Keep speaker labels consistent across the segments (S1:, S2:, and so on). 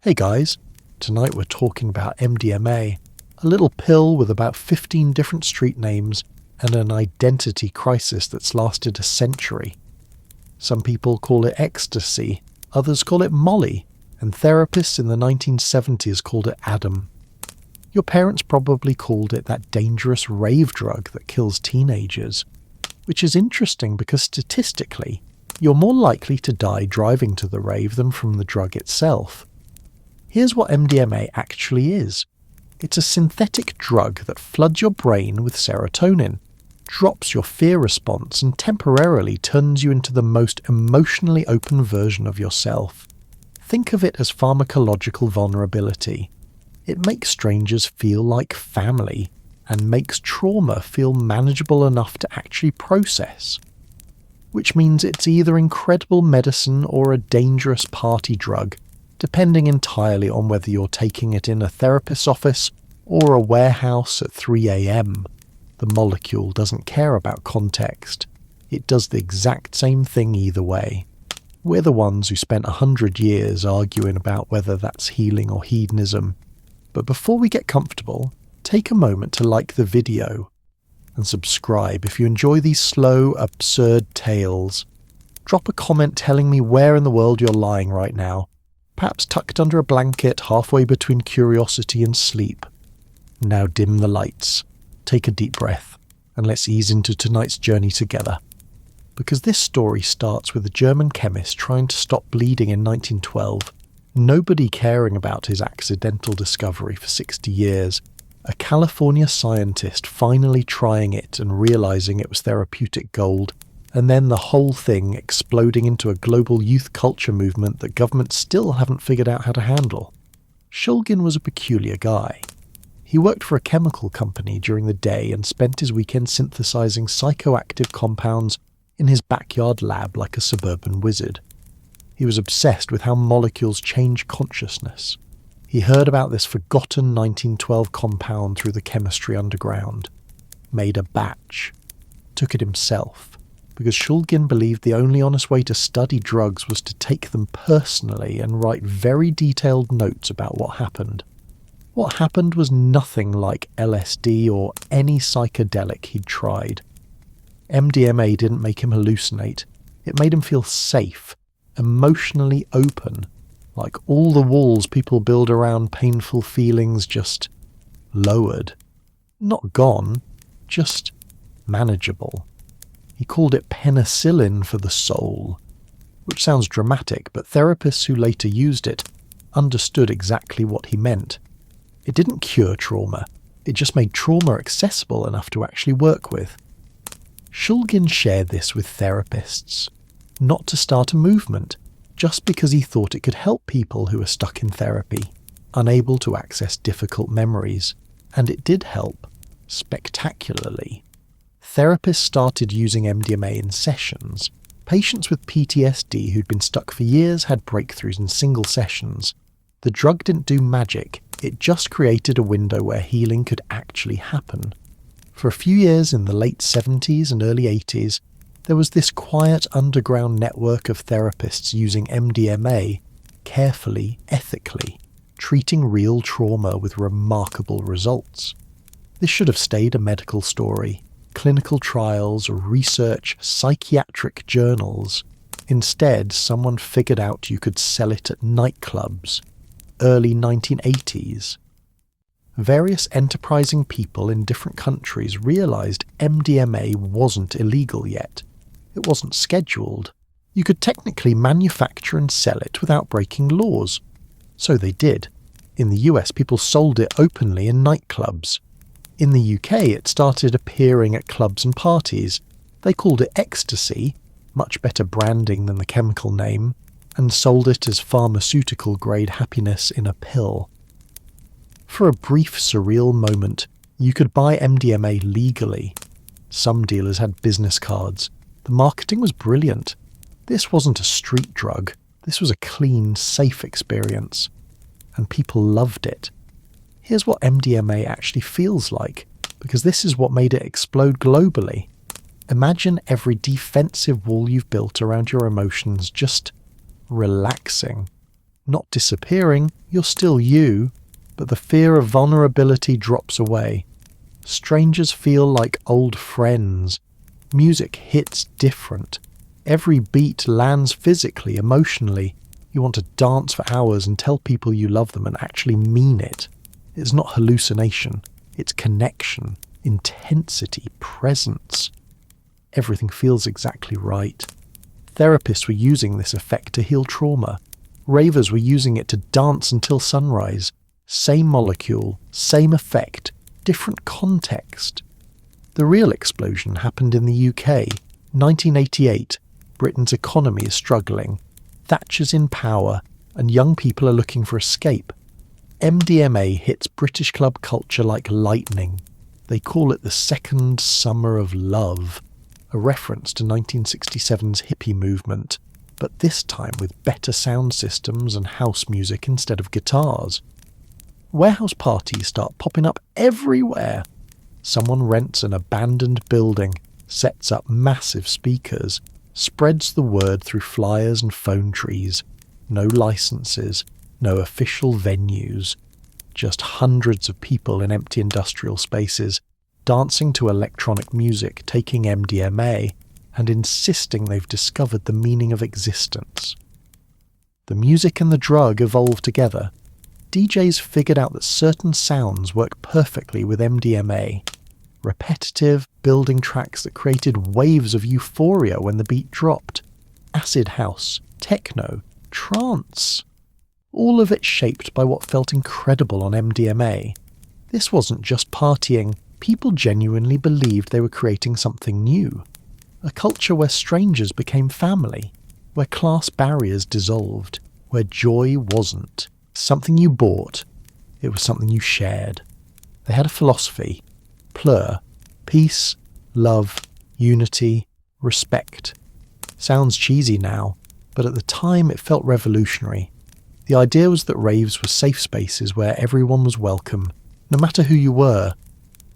S1: Hey guys, tonight we're talking about MDMA, a little pill with about 15 different street names and an identity crisis that's lasted a century. Some people call it ecstasy, others call it Molly, and therapists in the 1970s called it Adam. Your parents probably called it that dangerous rave drug that kills teenagers, which is interesting because statistically, you're more likely to die driving to the rave than from the drug itself. Here's what MDMA actually is. It's a synthetic drug that floods your brain with serotonin, drops your fear response, and temporarily turns you into the most emotionally open version of yourself. Think of it as pharmacological vulnerability. It makes strangers feel like family, and makes trauma feel manageable enough to actually process. Which means it's either incredible medicine or a dangerous party drug, depending entirely on whether you're taking it in a therapist's office or a warehouse at 3 a.m. The molecule doesn't care about context. It does the exact same thing either way. We're the ones who spent 100 years arguing about whether that's healing or hedonism. But before we get comfortable, take a moment to like the video and subscribe if you enjoy these slow, absurd tales. Drop a comment telling me where in the world you're lying right now, perhaps tucked under a blanket halfway between curiosity and sleep. Now dim the lights, take a deep breath, and let's ease into tonight's journey together. Because this story starts with a German chemist trying to stop bleeding in 1912, nobody caring about his accidental discovery for 60 years, a California scientist finally trying it and realizing it was therapeutic gold, and then the whole thing exploding into a global youth culture movement that governments still haven't figured out how to handle. Shulgin was a peculiar guy. He worked for a chemical company during the day and spent his weekend synthesizing psychoactive compounds in his backyard lab like a suburban wizard. He was obsessed with how molecules change consciousness. He heard about this forgotten 1912 compound through the chemistry underground, made a batch, took it himself, because Shulgin believed the only honest way to study drugs was to take them personally and write very detailed notes about what happened. What happened was nothing like LSD or any psychedelic he'd tried. MDMA didn't make him hallucinate. It made him feel safe, emotionally open, like all the walls people build around painful feelings just lowered. Not gone, just manageable. He called it penicillin for the soul, which sounds dramatic, but therapists who later used it understood exactly what he meant. It didn't cure trauma, it just made trauma accessible enough to actually work with. Shulgin shared this with therapists, not to start a movement, just because he thought it could help people who were stuck in therapy, unable to access difficult memories. And it did help, spectacularly. Therapists started using MDMA in sessions. Patients with PTSD who'd been stuck for years had breakthroughs in single sessions. The drug didn't do magic, it just created a window where healing could actually happen. For a few years in the late 70s and early 80s, there was this quiet underground network of therapists using MDMA carefully, ethically, treating real trauma with remarkable results. This should have stayed a medical story. Clinical trials, research, psychiatric journals. Instead, someone figured out you could sell it at nightclubs. Early 1980s. Various enterprising people in different countries realized MDMA wasn't illegal yet. It wasn't scheduled. You could technically manufacture and sell it without breaking laws. So they did. In the US, people sold it openly in nightclubs. In the UK, it started appearing at clubs and parties. They called it Ecstasy, much better branding than the chemical name, and sold it as pharmaceutical-grade happiness in a pill. For a brief, surreal moment, you could buy MDMA legally. Some dealers had business cards. The marketing was brilliant. This wasn't a street drug. This was a clean, safe experience. And people loved it. Here's what MDMA actually feels like, because this is what made it explode globally. Imagine every defensive wall you've built around your emotions just relaxing. Not disappearing, you're still you, but the fear of vulnerability drops away. Strangers feel like old friends. Music hits different. Every beat lands physically, emotionally. You want to dance for hours and tell people you love them and actually mean it. It's not hallucination. It's connection, intensity, presence. Everything feels exactly right. Therapists were using this effect to heal trauma. Ravers were using it to dance until sunrise. Same molecule, same effect, different context. The real explosion happened in the UK. 1988. Britain's economy is struggling. Thatcher's in power, and young people are looking for escape. MDMA hits British club culture like lightning. They call it the second summer of love, a reference to 1967's hippie movement, but this time with better sound systems and house music instead of guitars. Warehouse parties start popping up everywhere. Someone rents an abandoned building, sets up massive speakers, spreads the word through flyers and phone trees. No licenses, no official venues. Just hundreds of people in empty industrial spaces, dancing to electronic music, taking MDMA, and insisting they've discovered the meaning of existence. The music and the drug evolve together. DJs figured out that certain sounds work perfectly with MDMA. Repetitive, building tracks that created waves of euphoria when the beat dropped. Acid house, techno, trance. All of it shaped by what felt incredible on MDMA. This wasn't just partying. People genuinely believed they were creating something new. A culture where strangers became family, where class barriers dissolved, where joy wasn't something you bought, it was something you shared. They had a philosophy. Plur. Peace, love, unity, respect. Sounds cheesy now, but at the time it felt revolutionary. The idea was that raves were safe spaces where everyone was welcome, no matter who you were.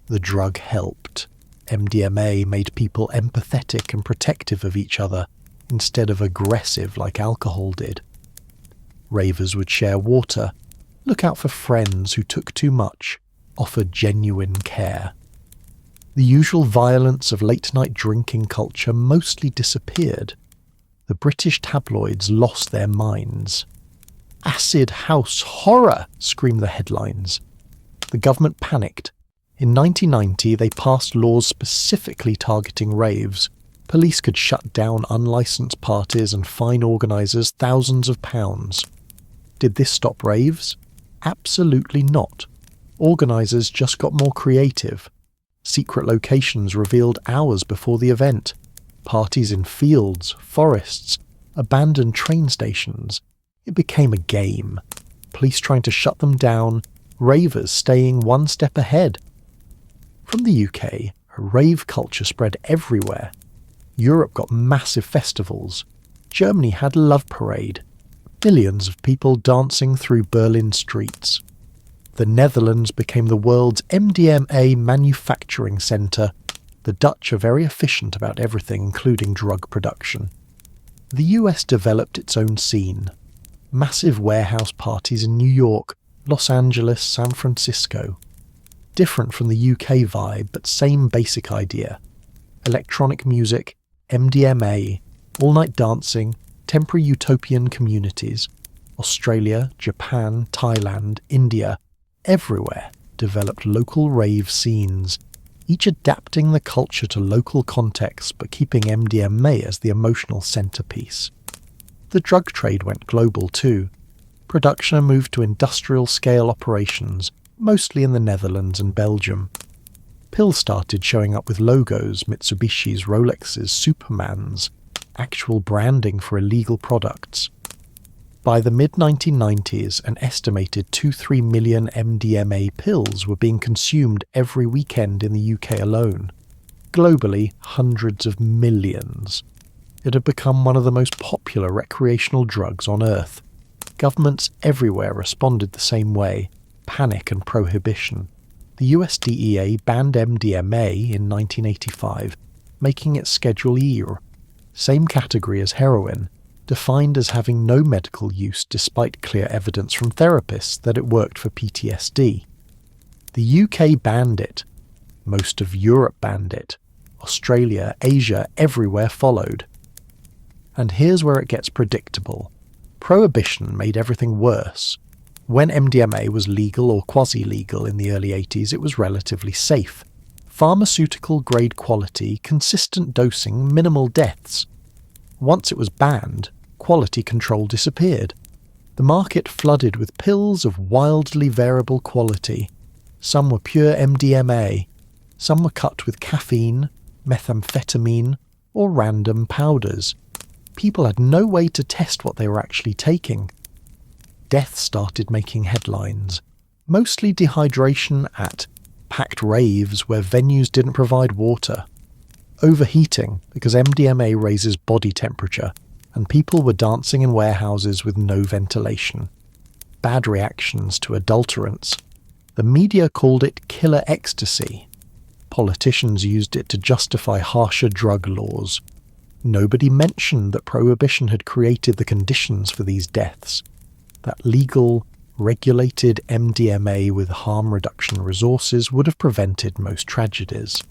S1: The drug helped. MDMA made people empathetic and protective of each other, instead of aggressive like alcohol did. Ravers would share water, look out for friends who took too much, offer genuine care. The usual violence of late-night drinking culture mostly disappeared. The British tabloids lost their minds. "Acid house horror!" screamed the headlines. The government panicked. In 1990, they passed laws specifically targeting raves. Police could shut down unlicensed parties and fine organisers thousands of pounds. Did this stop raves? Absolutely not. Organisers just got more creative. Secret locations revealed hours before the event. Parties in fields, forests, abandoned train stations. It became a game. Police trying to shut them down, ravers staying one step ahead. From the UK, a rave culture spread everywhere. Europe got massive festivals. Germany had Love Parade. Millions of people dancing through Berlin streets. The Netherlands became the world's MDMA manufacturing centre. The Dutch are very efficient about everything, including drug production. The US developed its own scene. Massive warehouse parties in New York, Los Angeles, San Francisco. Different from the UK vibe, but same basic idea. Electronic music, MDMA, all-night dancing, temporary utopian communities. Australia, Japan, Thailand, India, everywhere developed local rave scenes, each adapting the culture to local contexts but keeping MDMA as the emotional centerpiece. The drug trade went global too. Production moved to industrial-scale operations, mostly in the Netherlands and Belgium. Pills started showing up with logos, Mitsubishis, Rolexes, Supermans, actual branding for illegal products. By the mid-1990s, an estimated 2-3 million MDMA pills were being consumed every weekend in the UK alone. Globally, hundreds of millions. It had become one of the most popular recreational drugs on Earth. Governments everywhere responded the same way: panic and prohibition. The US DEA banned MDMA in 1985, making it Schedule E, same category as heroin, defined as having no medical use despite clear evidence from therapists that it worked for PTSD. The UK banned it. Most of Europe banned it. Australia, Asia, everywhere followed. And here's where it gets predictable. Prohibition made everything worse. When MDMA was legal or quasi-legal in the early 80s, it was relatively safe. Pharmaceutical-grade quality, consistent dosing, minimal deaths. Once it was banned, quality control disappeared. The market flooded with pills of wildly variable quality. Some were pure MDMA. Some were cut with caffeine, methamphetamine, or random powders. People had no way to test what they were actually taking. Death started making headlines. Mostly dehydration at packed raves where venues didn't provide water. Overheating because MDMA raises body temperature, and people were dancing in warehouses with no ventilation. Bad reactions to adulterants. The media called it killer ecstasy. Politicians used it to justify harsher drug laws. Nobody mentioned that prohibition had created the conditions for these deaths. That legal, regulated MDMA with harm reduction resources would have prevented most tragedies.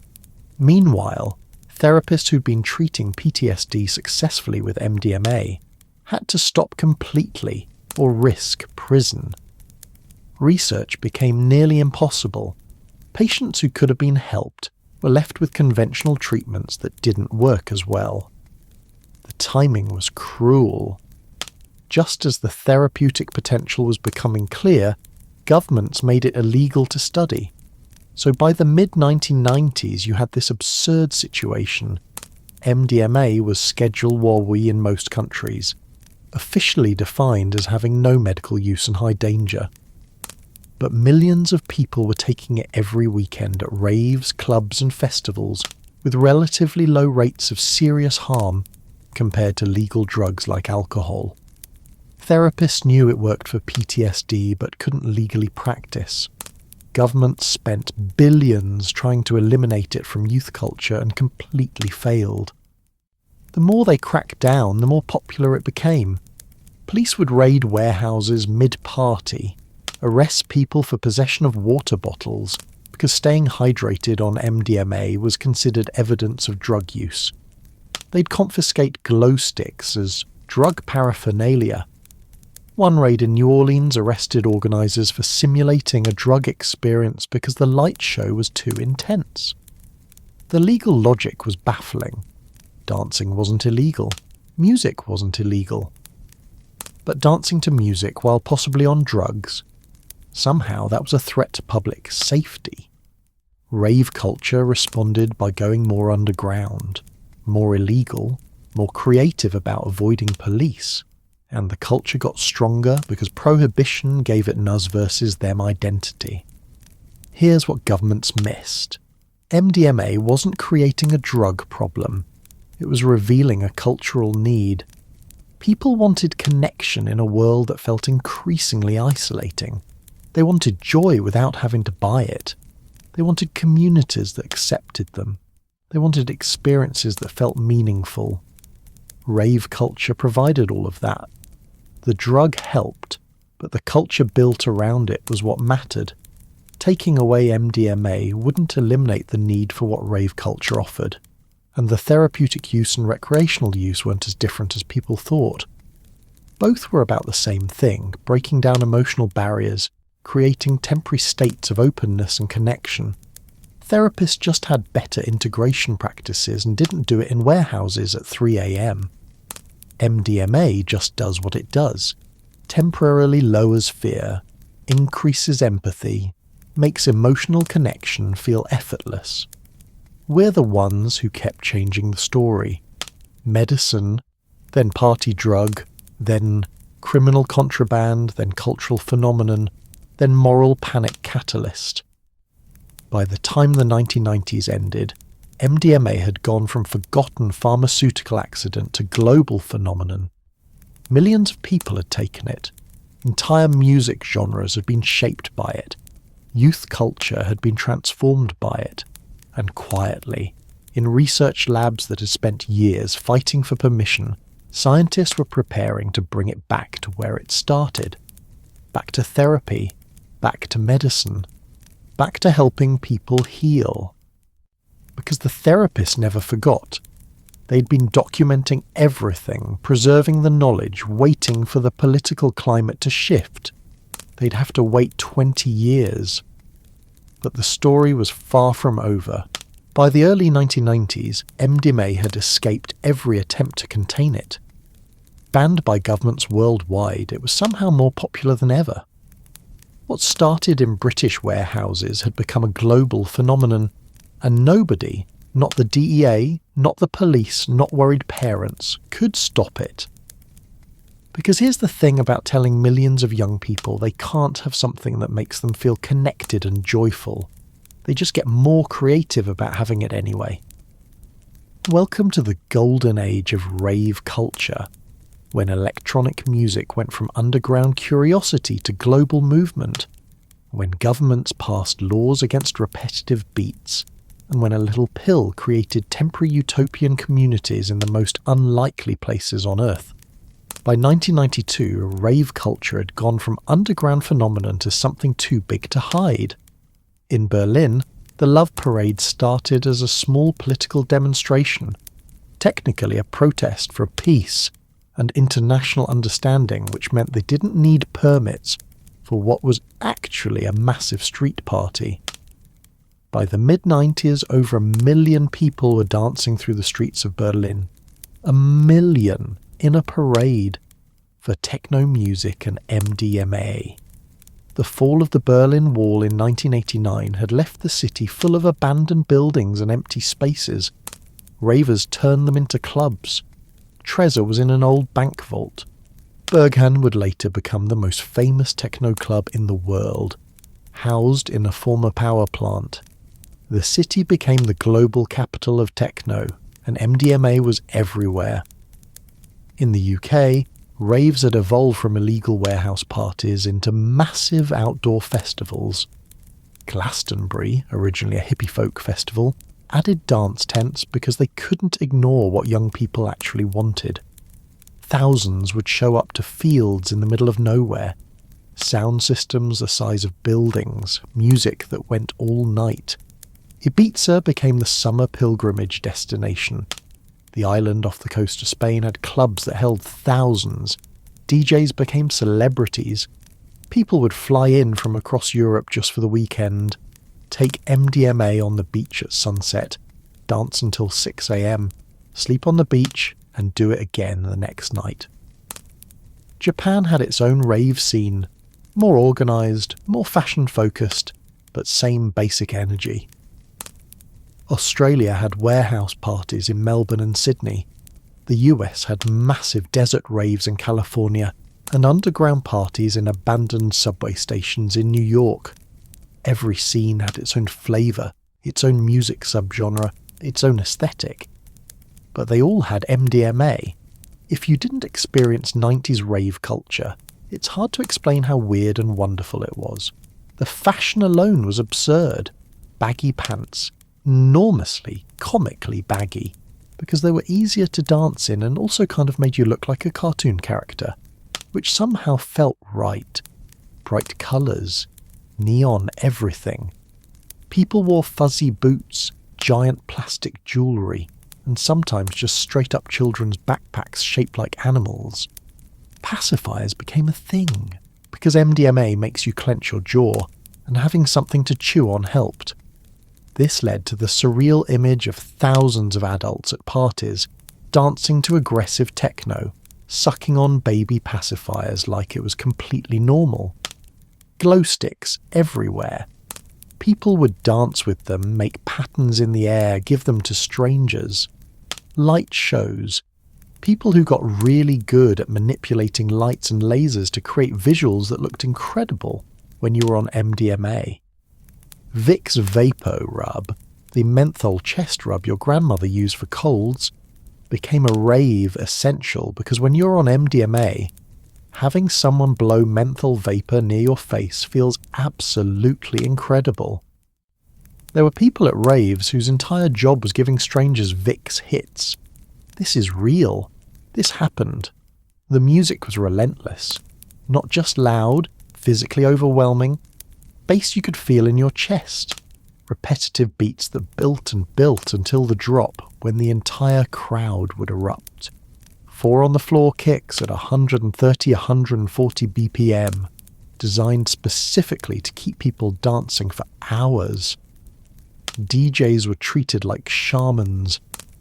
S1: Meanwhile, therapists who'd been treating PTSD successfully with MDMA had to stop completely or risk prison. Research became nearly impossible. Patients who could have been helped were left with conventional treatments that didn't work as well. The timing was cruel. Just as the therapeutic potential was becoming clear, governments made it illegal to study. So by the mid-1990s you had this absurd situation. MDMA was Schedule IIIe in most countries, officially defined as having no medical use and high danger. But millions of people were taking it every weekend at raves, clubs and festivals with relatively low rates of serious harm compared to legal drugs like alcohol. Therapists knew it worked for PTSD but couldn't legally practice. Governments spent billions trying to eliminate it from youth culture and completely failed. The more they cracked down, the more popular it became. Police would raid warehouses mid-party, arrest people for possession of water bottles because staying hydrated on MDMA was considered evidence of drug use. They'd confiscate glow sticks as drug paraphernalia. One raid in New Orleans arrested organisers for simulating a drug experience because the light show was too intense. The legal logic was baffling. Dancing wasn't illegal. Music wasn't illegal. But dancing to music while possibly on drugs, somehow that was a threat to public safety. Rave culture responded by going more underground, more illegal, more creative about avoiding police. And the culture got stronger because prohibition gave it us versus them identity. Here's what governments missed. MDMA wasn't creating a drug problem. It was revealing a cultural need. People wanted connection in a world that felt increasingly isolating. They wanted joy without having to buy it. They wanted communities that accepted them. They wanted experiences that felt meaningful. Rave culture provided all of that. The drug helped, but the culture built around it was what mattered. Taking away MDMA wouldn't eliminate the need for what rave culture offered, and the therapeutic use and recreational use weren't as different as people thought. Both were about the same thing, breaking down emotional barriers, creating temporary states of openness and connection. Therapists just had better integration practices and didn't do it in warehouses at 3 a.m. MDMA just does what it does. Temporarily lowers fear, increases empathy, makes emotional connection feel effortless. We're the ones who kept changing the story. Medicine, then party drug, then criminal contraband, then cultural phenomenon, then moral panic catalyst. By the time the 1990s ended, MDMA had gone from forgotten pharmaceutical accident to global phenomenon. Millions of people had taken it. Entire music genres had been shaped by it. Youth culture had been transformed by it. And quietly, in research labs that had spent years fighting for permission, Scientists were preparing to bring it back to where it started. Back to therapy, back to medicine, back to helping people heal. Because the therapists never forgot. They'd been documenting everything, preserving the knowledge, waiting for the political climate to shift. They'd have to wait 20 years. But the story was far from over. By the early 1990s, MDMA had escaped every attempt to contain it. Banned by governments worldwide, it was somehow more popular than ever. What started in British warehouses had become a global phenomenon, and nobody, not the DEA, not the police, not worried parents, could stop it. Because here's the thing about telling millions of young people they can't have something that makes them feel connected and joyful. They just get more creative about having it anyway. Welcome to the golden age of rave culture, when electronic music went from underground curiosity to global movement, when governments passed laws against repetitive beats, and when a little pill created temporary utopian communities in the most unlikely places on Earth. By 1992, rave culture had gone from underground phenomenon to something too big to hide. In Berlin, the Love Parade started as a small political demonstration, technically a protest for peace and international understanding, which meant they didn't need permits for what was actually a massive street party. By the mid-90s, over 1 million people were dancing through the streets of Berlin. 1 million in a parade for techno music and MDMA. The fall of the Berlin Wall in 1989 had left the city full of abandoned buildings and empty spaces. Ravers turned them into clubs. Treasure was in an old bank vault. Berghain would later become the most famous techno club in the world, housed in a former power plant. The city became the global capital of techno, and MDMA was everywhere. In the UK, raves had evolved from illegal warehouse parties into massive outdoor festivals. Glastonbury, originally a hippie folk festival, added dance tents because they couldn't ignore what young people actually wanted. Thousands would show up to fields in the middle of nowhere. Sound systems the size of buildings, music that went all night. Ibiza became the summer pilgrimage destination. The island off the coast of Spain had clubs that held thousands. DJs became celebrities. People would fly in from across Europe just for the weekend, take MDMA on the beach at sunset, dance until 6 a.m, sleep on the beach, and do it again the next night. Japan had its own rave scene, more organised, more fashion-focused, but same basic energy. Australia had warehouse parties in Melbourne and Sydney. The US had massive desert raves in California and underground parties in abandoned subway stations in New York. Every scene had its own flavour, its own music subgenre, its own aesthetic. But they all had MDMA. If you didn't experience 90s rave culture, it's hard to explain how weird and wonderful it was. The fashion alone was absurd. Baggy pants, enormously, comically baggy, because they were easier to dance in and also kind of made you look like a cartoon character, which somehow felt right. Bright colours, neon everything. People wore fuzzy boots, giant plastic jewellery, and sometimes just straight up children's backpacks shaped like animals. Pacifiers became a thing, because MDMA makes you clench your jaw, and having something to chew on helped. This led to the surreal image of thousands of adults at parties, dancing to aggressive techno, sucking on baby pacifiers like it was completely normal. Glow sticks everywhere. People would dance with them, make patterns in the air, give them to strangers. Light shows. People who got really good at manipulating lights and lasers to create visuals that looked incredible when you were on MDMA. Vicks Vapo Rub, the menthol chest rub your grandmother used for colds, became a rave essential because when you're on MDMA, having someone blow menthol vapour near your face feels absolutely incredible. There were people at raves whose entire job was giving strangers Vicks hits. This is real. This happened. The music was relentless. Not just loud, physically overwhelming. Bass you could feel in your chest. Repetitive beats that built and built until the drop, when the entire crowd would erupt. 4 on the floor kicks at 130-140 BPM, designed specifically to keep people dancing for hours. DJs were treated like shamans.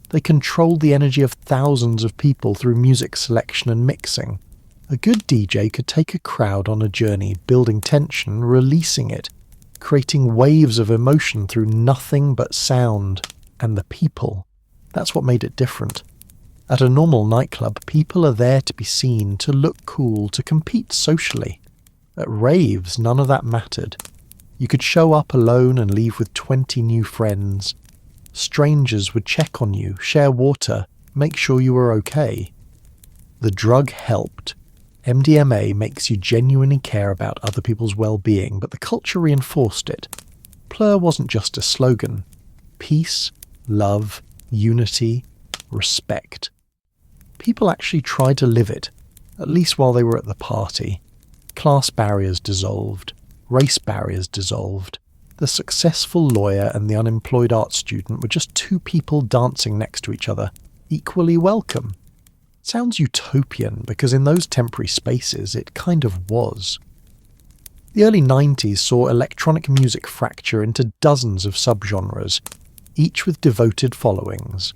S1: They controlled the energy of thousands of people through music selection and mixing. A good DJ could take a crowd on a journey, building tension, releasing it, creating waves of emotion through nothing but sound and the people. That's what made it different. At a normal nightclub, people are there to be seen, to look cool, to compete socially. At raves, none of that mattered. You could show up alone and leave with 20 new friends. Strangers would check on you, share water, make sure you were okay. The drug helped. MDMA makes you genuinely care about other people's well-being, but the culture reinforced it. Plur wasn't just a slogan. Peace, love, unity, respect. People actually tried to live it, at least while they were at the party. Class barriers dissolved. Race barriers dissolved. The successful lawyer and the unemployed art student were just 2 people dancing next to each other, equally welcome. Sounds utopian because in those temporary spaces it kind of was. The early 90s saw electronic music fracture into dozens of subgenres, each with devoted followings.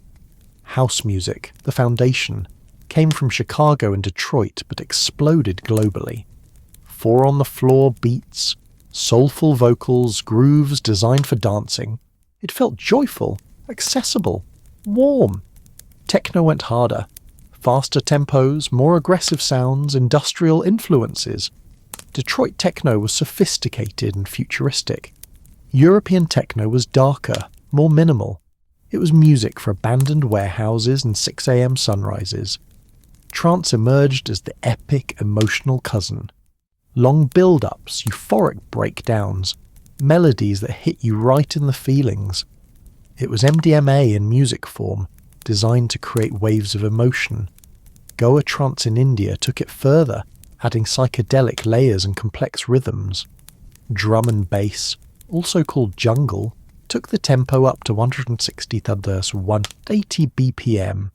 S1: House music, the foundation, came from Chicago and Detroit but exploded globally. 4 on the floor beats, soulful vocals, grooves designed for dancing. It felt joyful, accessible, warm. Techno went harder. Faster tempos, more aggressive sounds, industrial influences. Detroit techno was sophisticated and futuristic. European techno was darker, more minimal. It was music for abandoned warehouses and 6 a.m. sunrises. Trance emerged as the epic, emotional cousin. Long build-ups, euphoric breakdowns, melodies that hit you right in the feelings. It was MDMA in music form, designed to create waves of emotion. Goa trance in India took it further, adding psychedelic layers and complex rhythms. Drum and bass, also called jungle, took the tempo up to 180 BPM.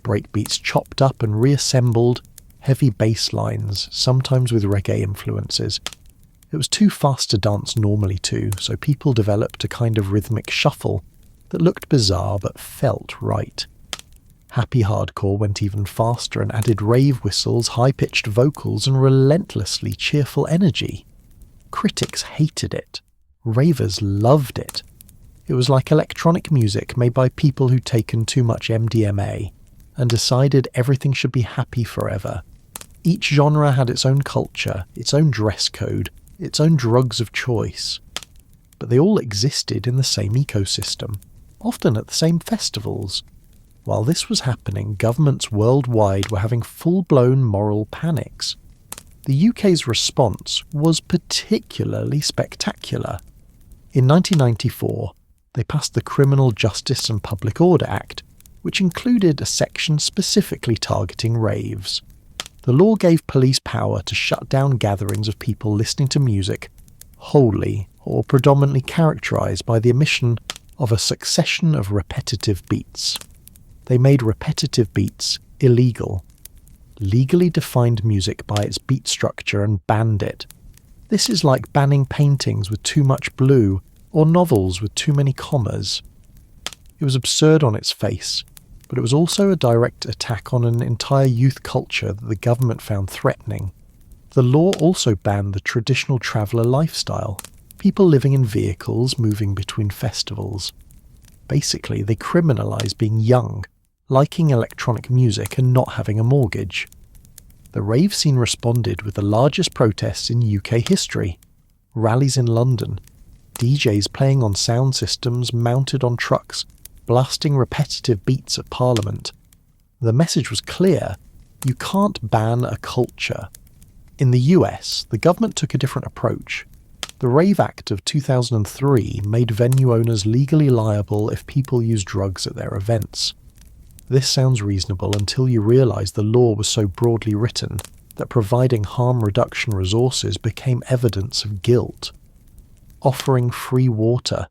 S1: Breakbeats chopped up and reassembled, heavy bass lines, sometimes with reggae influences. It was too fast to dance normally to, so people developed a kind of rhythmic shuffle that looked bizarre but felt right. Happy hardcore went even faster and added rave whistles, high-pitched vocals, and relentlessly cheerful energy. Critics hated it. Ravers loved it. It was like electronic music made by people who'd taken too much MDMA and decided everything should be happy forever. Each genre had its own culture, its own dress code, its own drugs of choice. But they all existed in the same ecosystem, often at the same festivals. While this was happening, governments worldwide were having full-blown moral panics. The UK's response was particularly spectacular. In 1994, they passed the Criminal Justice and Public Order Act, which included a section specifically targeting raves. The law gave police power to shut down gatherings of people listening to music wholly or predominantly characterized by the emission of a succession of repetitive beats. They made repetitive beats illegal, legally defined music by its beat structure and banned it. This is like banning paintings with too much blue or novels with too many commas. It was absurd on its face, but it was also a direct attack on an entire youth culture that the government found threatening. The law also banned the traditional traveller lifestyle, people living in vehicles moving between festivals. Basically, they criminalised being young, liking electronic music and not having a mortgage. The rave scene responded with the largest protests in UK history. Rallies in London, DJs playing on sound systems mounted on trucks, blasting repetitive beats at Parliament. The message was clear: you can't ban a culture. In the US, the government took a different approach. The Rave Act of 2003 made venue owners legally liable if people use drugs at their events. This sounds reasonable until you realise the law was so broadly written that providing harm reduction resources became evidence of guilt. Offering free water,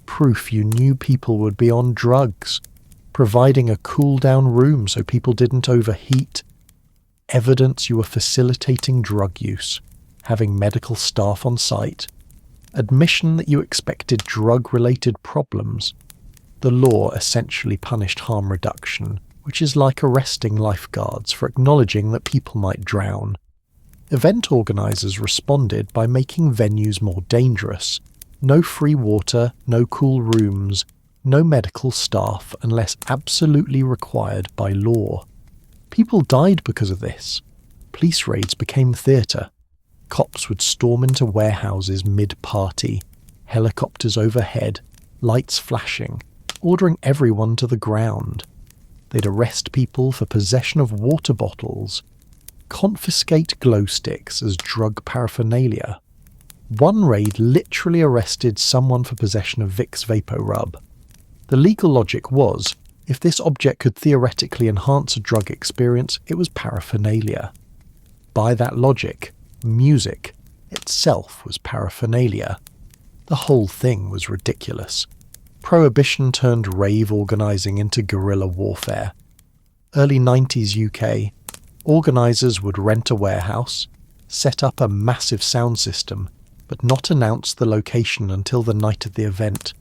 S1: proof you knew people would be on drugs, providing a cool-down room so people didn't overheat, evidence you were facilitating drug use, having medical staff on site, admission that you expected drug-related problems. The law essentially punished harm reduction, which is like arresting lifeguards for acknowledging that people might drown. Event organisers responded by making venues more dangerous. No free water, no cool rooms, no medical staff unless absolutely required by law. People died because of this. Police raids became theatre. Cops would storm into warehouses mid-party, helicopters overhead, lights flashing, ordering everyone to the ground. They'd arrest people for possession of water bottles, confiscate glow sticks as drug paraphernalia. One raid literally arrested someone for possession of Vicks VapoRub. The legal logic was, if this object could theoretically enhance a drug experience, it was paraphernalia. By that logic, music itself was paraphernalia. The whole thing was ridiculous. Prohibition turned rave organising into guerrilla warfare. Early 90s UK, organisers would rent a warehouse, set up a massive sound system, but not announce the location until the night of the event.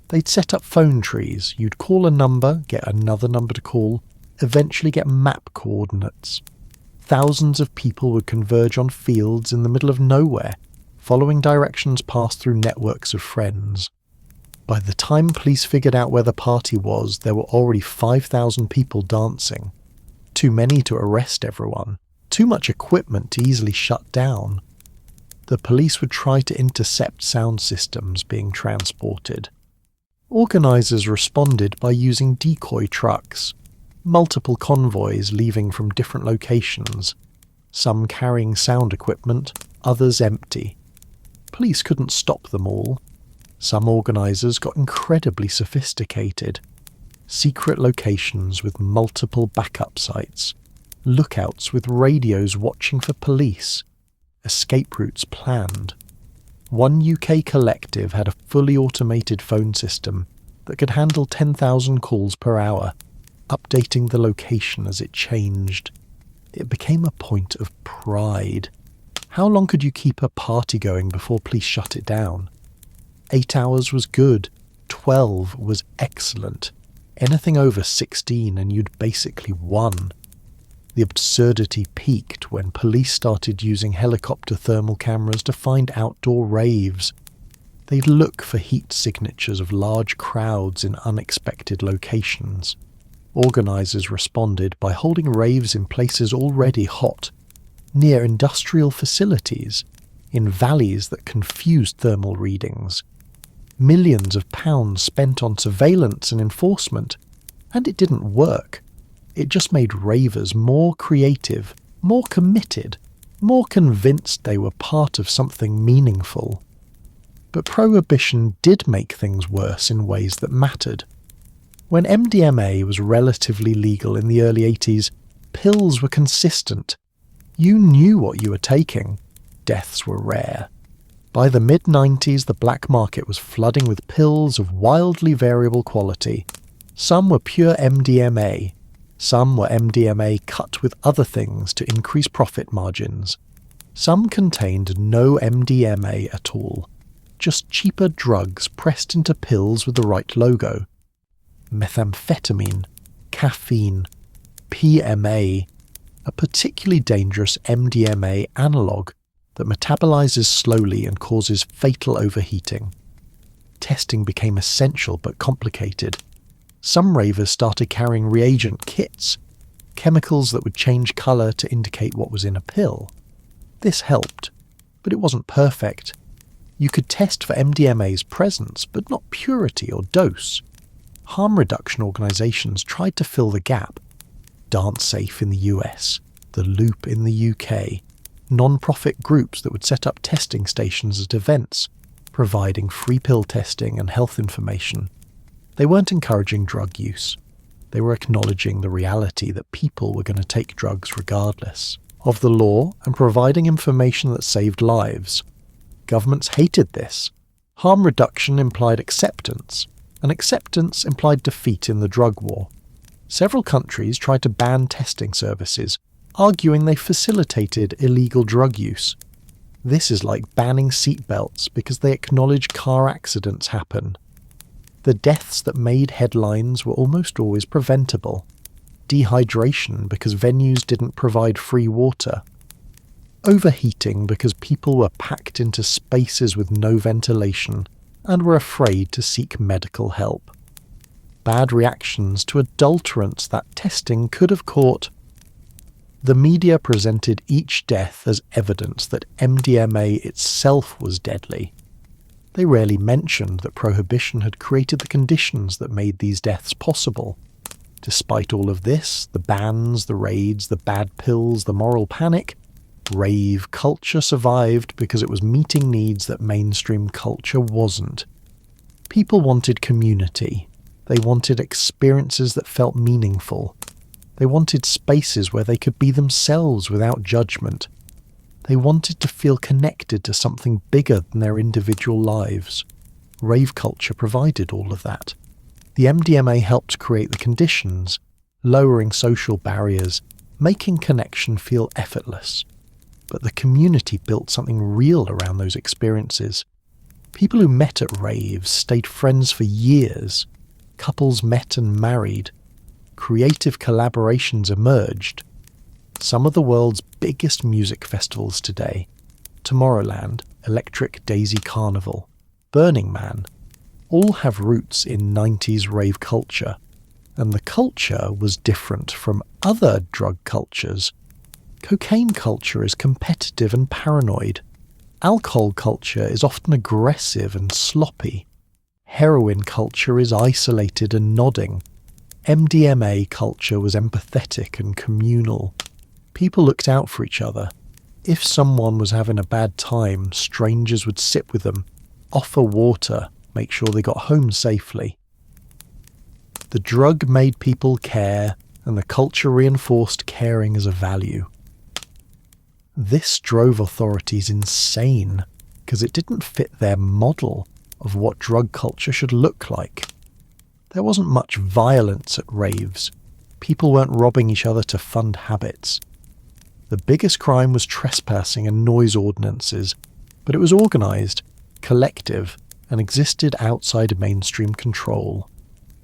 S1: They'd set up phone trees. You'd call a number, get another number to call, eventually get map coordinates. Thousands of people would converge on fields in the middle of nowhere, following directions passed through networks of friends. By the time police figured out where the party was, there were already 5,000 people dancing. Too many to arrest everyone. Too much equipment to easily shut down. The police would try to intercept sound systems being transported. Organisers responded by using decoy trucks, multiple convoys leaving from different locations, some carrying sound equipment, others empty. Police couldn't stop them all. Some organisers got incredibly sophisticated. Secret locations with multiple backup sites, lookouts with radios watching for police, escape routes planned. One UK collective had a fully automated phone system that could handle 10,000 calls per hour, updating the location as it changed. It became a point of pride. How long could you keep a party going before police shut it down? 8 hours was good, 12 was excellent. Anything over 16 and you'd basically won. The absurdity peaked when police started using helicopter thermal cameras to find outdoor raves. They'd look for heat signatures of large crowds in unexpected locations. Organisers responded by holding raves in places already hot, near industrial facilities, in valleys that confused thermal readings. Millions of pounds spent on surveillance and enforcement, and it didn't work. It just made ravers more creative, more committed, more convinced they were part of something meaningful. But prohibition did make things worse in ways that mattered. When MDMA was relatively legal in the early 80s, pills were consistent. You knew what you were taking. Deaths were rare. By the mid-90s, the black market was flooding with pills of wildly variable quality. Some were pure MDMA. Some were MDMA cut with other things to increase profit margins. Some contained no MDMA at all, just cheaper drugs pressed into pills with the right logo. Methamphetamine, caffeine, PMA, a particularly dangerous MDMA analogue that metabolizes slowly and causes fatal overheating. Testing became essential but complicated. Some ravers started carrying reagent kits, chemicals that would change colour to indicate what was in a pill. This helped, but it wasn't perfect. You could test for MDMA's presence, but not purity or dose. Harm reduction organisations tried to fill the gap. DanceSafe in the US, The Loop in the UK, non-profit groups that would set up testing stations at events, providing free pill testing and health information. They weren't encouraging drug use. They were acknowledging the reality that people were going to take drugs regardless of the law and providing information that saved lives. Governments hated this. Harm reduction implied acceptance, and acceptance implied defeat in the drug war. Several countries tried to ban testing services, arguing they facilitated illegal drug use. This is like banning seatbelts because they acknowledge car accidents happen. The deaths that made headlines were almost always preventable. Dehydration because venues didn't provide free water. Overheating because people were packed into spaces with no ventilation and were afraid to seek medical help. Bad reactions to adulterants that testing could have caught. The media presented each death as evidence that MDMA itself was deadly. They rarely mentioned that prohibition had created the conditions that made these deaths possible. Despite all of this, the bans, the raids, the bad pills, the moral panic, rave culture survived because it was meeting needs that mainstream culture wasn't. People wanted community. They wanted experiences that felt meaningful. They wanted spaces where they could be themselves without judgment. They wanted to feel connected to something bigger than their individual lives. Rave culture provided all of that. The MDMA helped create the conditions, lowering social barriers, making connection feel effortless. But the community built something real around those experiences. People who met at raves stayed friends for years. Couples met and married. Creative collaborations emerged. Some of the world's biggest music festivals today, Tomorrowland, Electric Daisy Carnival, Burning Man, all have roots in 90s rave culture, and the culture was different from other drug cultures. Cocaine culture is competitive and paranoid. Alcohol culture is often aggressive and sloppy. Heroin culture is isolated and nodding. MDMA culture was empathetic and communal. People looked out for each other. If someone was having a bad time, strangers would sit with them, offer water, make sure they got home safely. The drug made people care, and the culture reinforced caring as a value. This drove authorities insane, because it didn't fit their model of what drug culture should look like. There wasn't much violence at raves. People weren't robbing each other to fund habits. The biggest crime was trespassing and noise ordinances, but it was organised, collective, and existed outside mainstream control.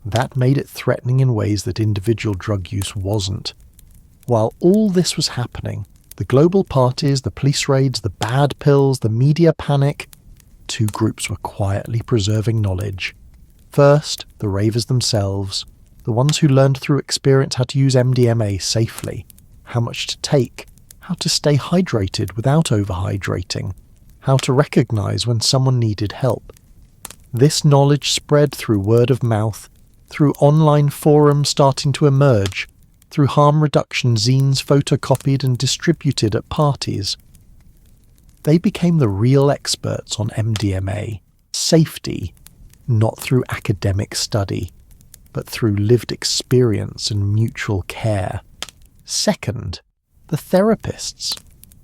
S1: That made it threatening in ways that individual drug use wasn't. While all this was happening, the global parties, the police raids, the bad pills, the media panic, two groups were quietly preserving knowledge. First, the ravers themselves, the ones who learned through experience how to use MDMA safely, how much to take, how to stay hydrated without overhydrating, how to recognize when someone needed help. This knowledge spread through word of mouth, through online forums starting to emerge, through harm reduction zines photocopied and distributed at parties. They became the real experts on MDMA, safety, not through academic study, but through lived experience and mutual care. Second, the therapists,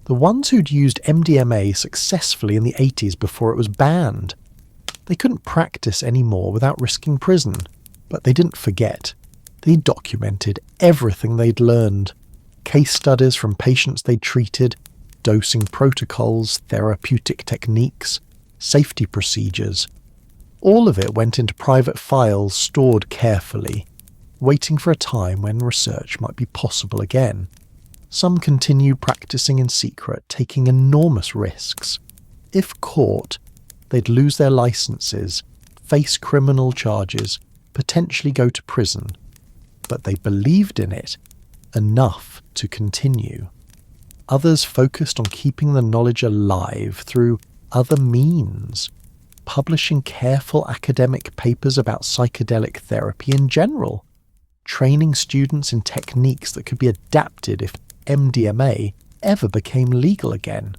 S1: the ones who'd used MDMA successfully in the 80s before it was banned. They couldn't practice anymore without risking prison, but they didn't forget. They documented everything they'd learned, case studies from patients they'd treated, dosing protocols, therapeutic techniques, safety procedures. All of it went into private files stored carefully, waiting for a time when research might be possible again. Some continued practicing in secret, taking enormous risks. If caught, they'd lose their licenses, face criminal charges, potentially go to prison. But they believed in it enough to continue. Others focused on keeping the knowledge alive through other means, publishing careful academic papers about psychedelic therapy in general, training students in techniques that could be adapted if MDMA ever became legal again,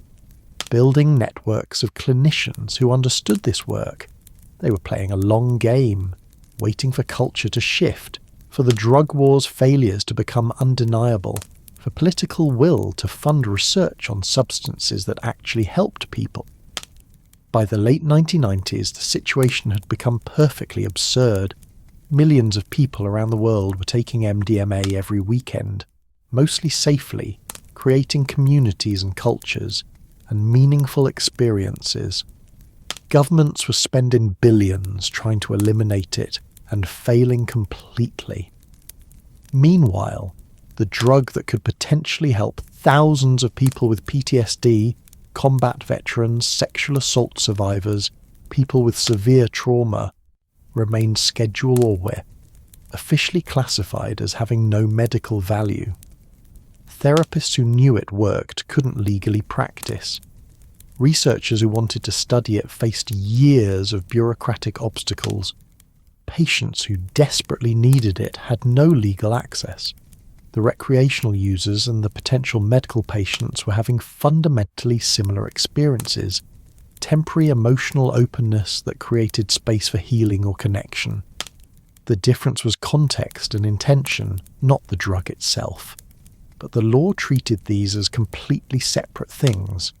S1: building networks of clinicians who understood this work. They were playing a long game, waiting for culture to shift, for the drug war's failures to become undeniable, for political will to fund research on substances that actually helped people. By the late 1990s, the situation had become perfectly absurd. Millions of people around the world were taking MDMA every weekend, mostly safely, creating communities and cultures, and meaningful experiences. Governments were spending billions trying to eliminate it, and failing completely. Meanwhile, the drug that could potentially help thousands of people with PTSD, combat veterans, sexual assault survivors, people with severe trauma, remained Schedule or WIP, officially classified as having no medical value. Therapists who knew it worked couldn't legally practice. Researchers who wanted to study it faced years of bureaucratic obstacles. Patients who desperately needed it had no legal access. The recreational users and the potential medical patients were having fundamentally similar experiences, temporary emotional openness that created space for healing or connection. The difference was context and intention, not the drug itself. But the law treated these as completely separate things.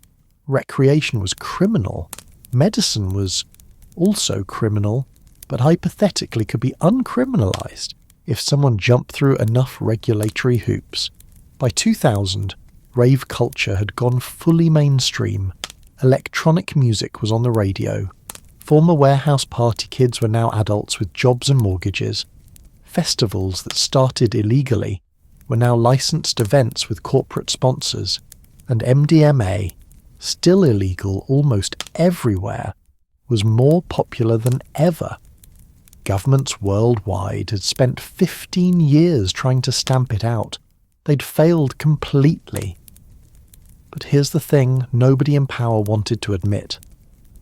S1: Recreation was criminal. Medicine was also criminal, but hypothetically could be uncriminalized if someone jumped through enough regulatory hoops. By 2000, rave culture had gone fully mainstream. Electronic music was on the radio. Former warehouse party kids were now adults with jobs and mortgages. Festivals that started illegally were now licensed events with corporate sponsors. And MDMA, still illegal almost everywhere, was more popular than ever. Governments worldwide had spent 15 years trying to stamp it out. They'd failed completely. But here's the thing nobody in power wanted to admit.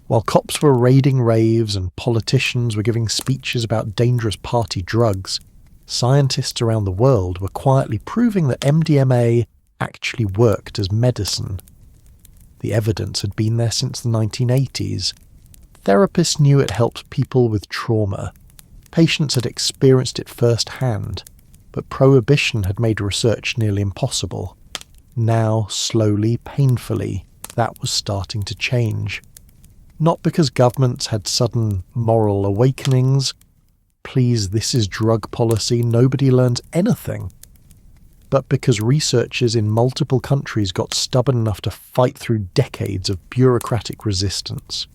S1: While cops were raiding raves and politicians were giving speeches about dangerous party drugs, scientists around the world were quietly proving that MDMA actually worked as medicine. The evidence had been there since the 1980s. Therapists knew it helped people with trauma. Patients had experienced it firsthand, but prohibition had made research nearly impossible. Now, slowly, painfully, that was starting to change. Not because governments had sudden moral awakenings. Please, this is drug policy, nobody learns anything. But because researchers in multiple countries got stubborn enough to fight through decades of bureaucratic resistance.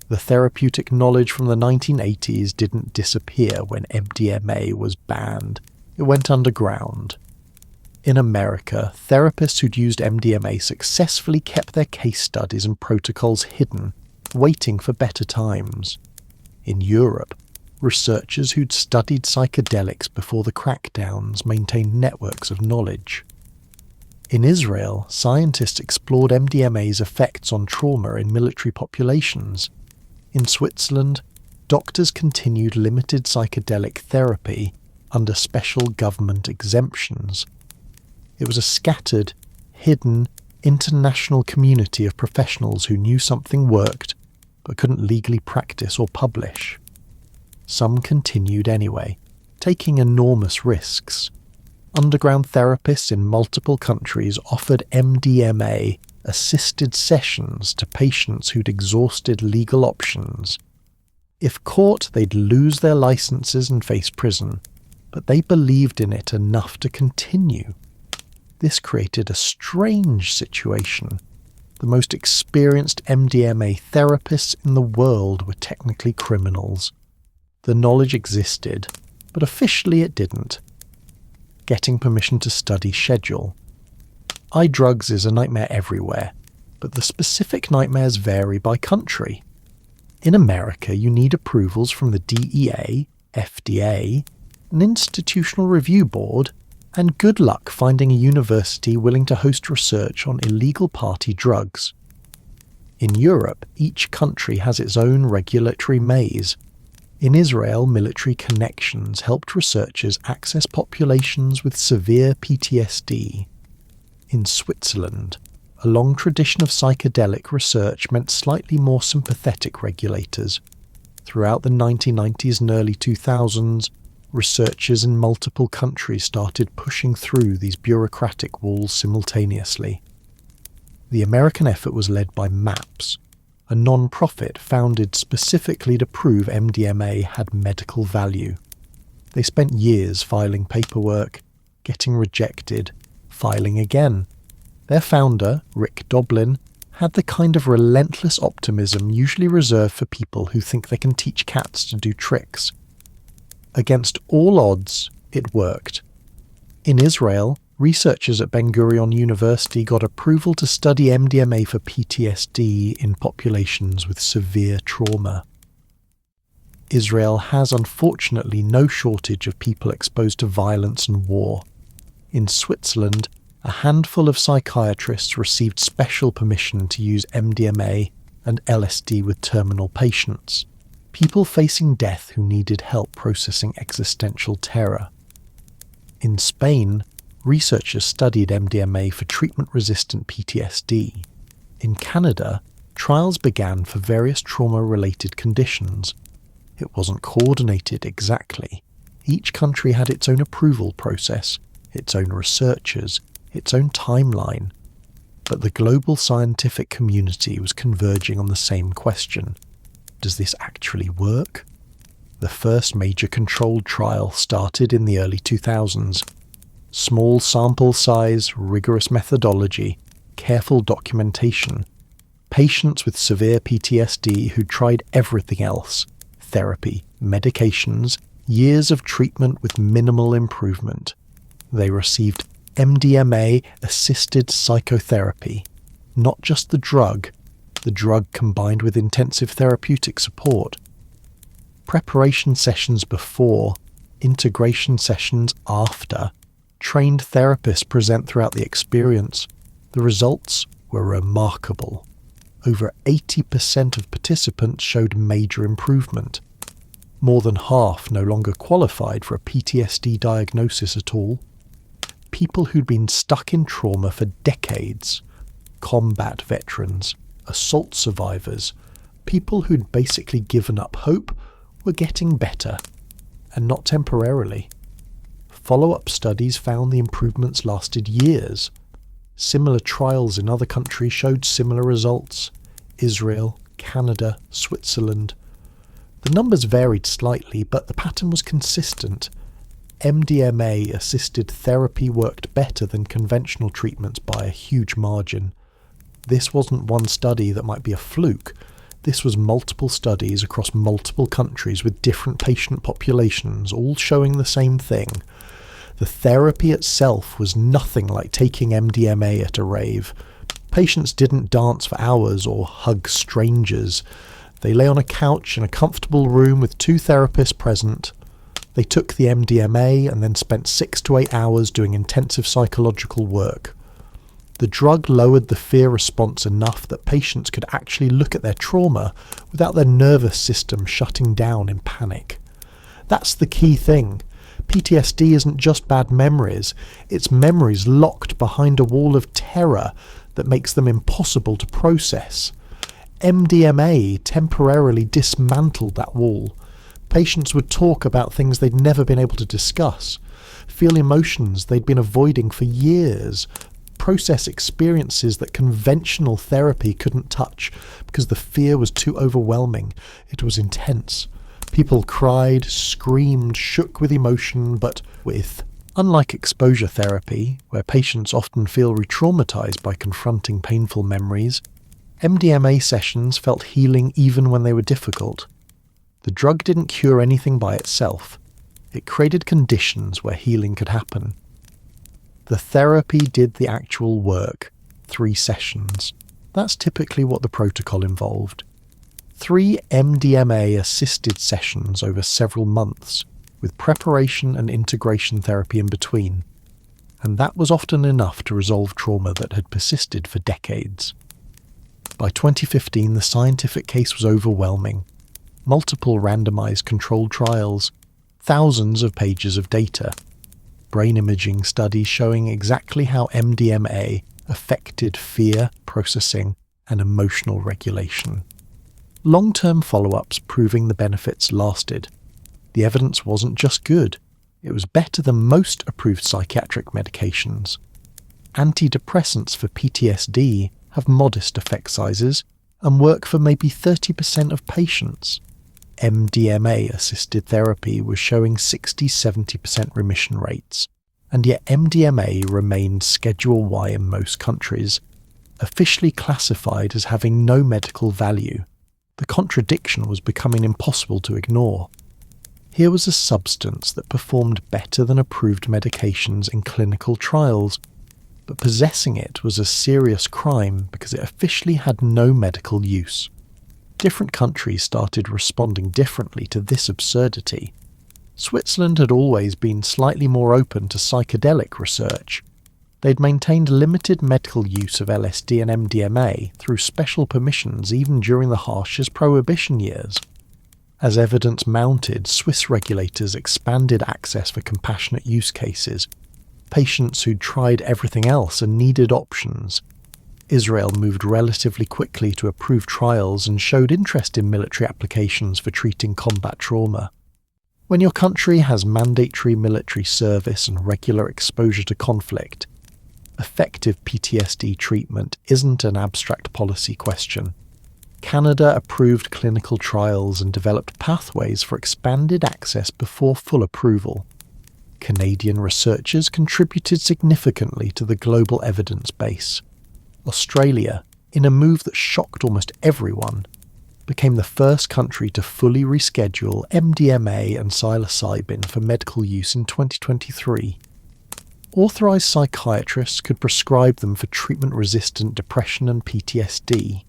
S1: The therapeutic knowledge from the 1980s didn't disappear when MDMA was banned. It went underground. In America, therapists who'd used MDMA successfully kept their case studies and protocols hidden, waiting for better times. In Europe, researchers who'd studied psychedelics before the crackdowns maintained networks of knowledge. In Israel, scientists explored MDMA's effects on trauma in military populations. In Switzerland, doctors continued limited psychedelic therapy under special government exemptions. It was a scattered, hidden, international community of professionals who knew something worked but couldn't legally practice or publish. Some continued anyway, taking enormous risks. Underground therapists in multiple countries offered MDMA assisted sessions to patients who'd exhausted legal options. If caught, they'd lose their licenses and face prison, but they believed in it enough to continue. This created a strange situation. The most experienced MDMA therapists in the world were technically criminals. The knowledge existed, but officially it didn't. Getting permission to study schedule. Eye drugs is a nightmare everywhere, but the specific nightmares vary by country. In America, you need approvals from the DEA, FDA, an institutional review board, and good luck finding a university willing to host research on illegal party drugs. In Europe, each country has its own regulatory maze. In Israel, military connections helped researchers access populations with severe PTSD. In Switzerland, a long tradition of psychedelic research meant slightly more sympathetic regulators. Throughout the 1990s and early 2000s, researchers in multiple countries started pushing through these bureaucratic walls simultaneously. The American effort was led by MAPS, a non-profit founded specifically to prove MDMA had medical value. They spent years filing paperwork, getting rejected, filing again. Their founder, Rick Doblin, had the kind of relentless optimism usually reserved for people who think they can teach cats to do tricks. Against all odds, it worked. In Israel, researchers at Ben Gurion University got approval to study MDMA for PTSD in populations with severe trauma. Israel has unfortunately no shortage of people exposed to violence and war. In Switzerland, a handful of psychiatrists received special permission to use MDMA and LSD with terminal patients, people facing death who needed help processing existential terror. In Spain, researchers studied MDMA for treatment-resistant PTSD. In Canada, trials began for various trauma-related conditions. It wasn't coordinated exactly. Each country had its own approval process, its own researchers, its own timeline. But the global scientific community was converging on the same question. Does this actually work? The first major controlled trial started in the early 2000s. Small sample size, rigorous methodology, careful documentation. Patients with severe PTSD who tried everything else. Therapy, medications, years of treatment with minimal improvement. They received MDMA-assisted psychotherapy, not just the drug combined with intensive therapeutic support. Preparation sessions before, integration sessions after. Trained therapists present throughout the experience. The results were remarkable. Over 80% of participants showed major improvement. More than half no longer qualified for a PTSD diagnosis at all. People who'd been stuck in trauma for decades, combat veterans, assault survivors, people who'd basically given up hope, were getting better, and not temporarily. Follow-up studies found the improvements lasted years. Similar trials in other countries showed similar results. Israel, Canada, Switzerland. The numbers varied slightly, but the pattern was consistent. MDMA-assisted therapy worked better than conventional treatments by a huge margin. This wasn't one study that might be a fluke. This was multiple studies across multiple countries with different patient populations, all showing the same thing. The therapy itself was nothing like taking MDMA at a rave. Patients didn't dance for hours or hug strangers. They lay on a couch in a comfortable room with two therapists present. They took the MDMA and then spent 6 to 8 hours doing intensive psychological work. The drug lowered the fear response enough that patients could actually look at their trauma without their nervous system shutting down in panic. That's the key thing. PTSD isn't just bad memories, it's memories locked behind a wall of terror that makes them impossible to process. MDMA temporarily dismantled that wall. Patients would talk about things they'd never been able to discuss, feel emotions they'd been avoiding for years, process experiences that conventional therapy couldn't touch because the fear was too overwhelming. It was intense. People cried, screamed, shook with emotion, but with. Unlike exposure therapy, where patients often feel re-traumatized by confronting painful memories, MDMA sessions felt healing even when they were difficult. The drug didn't cure anything by itself. It created conditions where healing could happen. The therapy did the actual work, 3 sessions. That's typically what the protocol involved. 3 MDMA-assisted sessions over several months, with preparation and integration therapy in between. And that was often enough to resolve trauma that had persisted for decades. By 2015, the scientific case was overwhelming. Multiple randomized controlled trials, thousands of pages of data, brain imaging studies showing exactly how MDMA affected fear, processing, and emotional regulation. Long-term follow-ups proving the benefits lasted. The evidence wasn't just good, it was better than most approved psychiatric medications. Antidepressants for PTSD have modest effect sizes and work for maybe 30% of patients. MDMA-assisted therapy was showing 60-70% remission rates, and yet MDMA remained Schedule Y in most countries, officially classified as having no medical value. The contradiction was becoming impossible to ignore. Here was a substance that performed better than approved medications in clinical trials, but possessing it was a serious crime because it officially had no medical use. Different countries started responding differently to this absurdity. Switzerland had always been slightly more open to psychedelic research. They'd maintained limited medical use of LSD and MDMA through special permissions even during the harshest prohibition years. As evidence mounted, Swiss regulators expanded access for compassionate use cases. Patients who'd tried everything else and needed options. Israel moved relatively quickly to approve trials and showed interest in military applications for treating combat trauma. When your country has mandatory military service and regular exposure to conflict, effective PTSD treatment isn't an abstract policy question. Canada approved clinical trials and developed pathways for expanded access before full approval. Canadian researchers contributed significantly to the global evidence base. Australia, in a move that shocked almost everyone, became the first country to fully reschedule MDMA and psilocybin for medical use in 2023. Authorised psychiatrists could prescribe them for treatment-resistant depression and PTSD.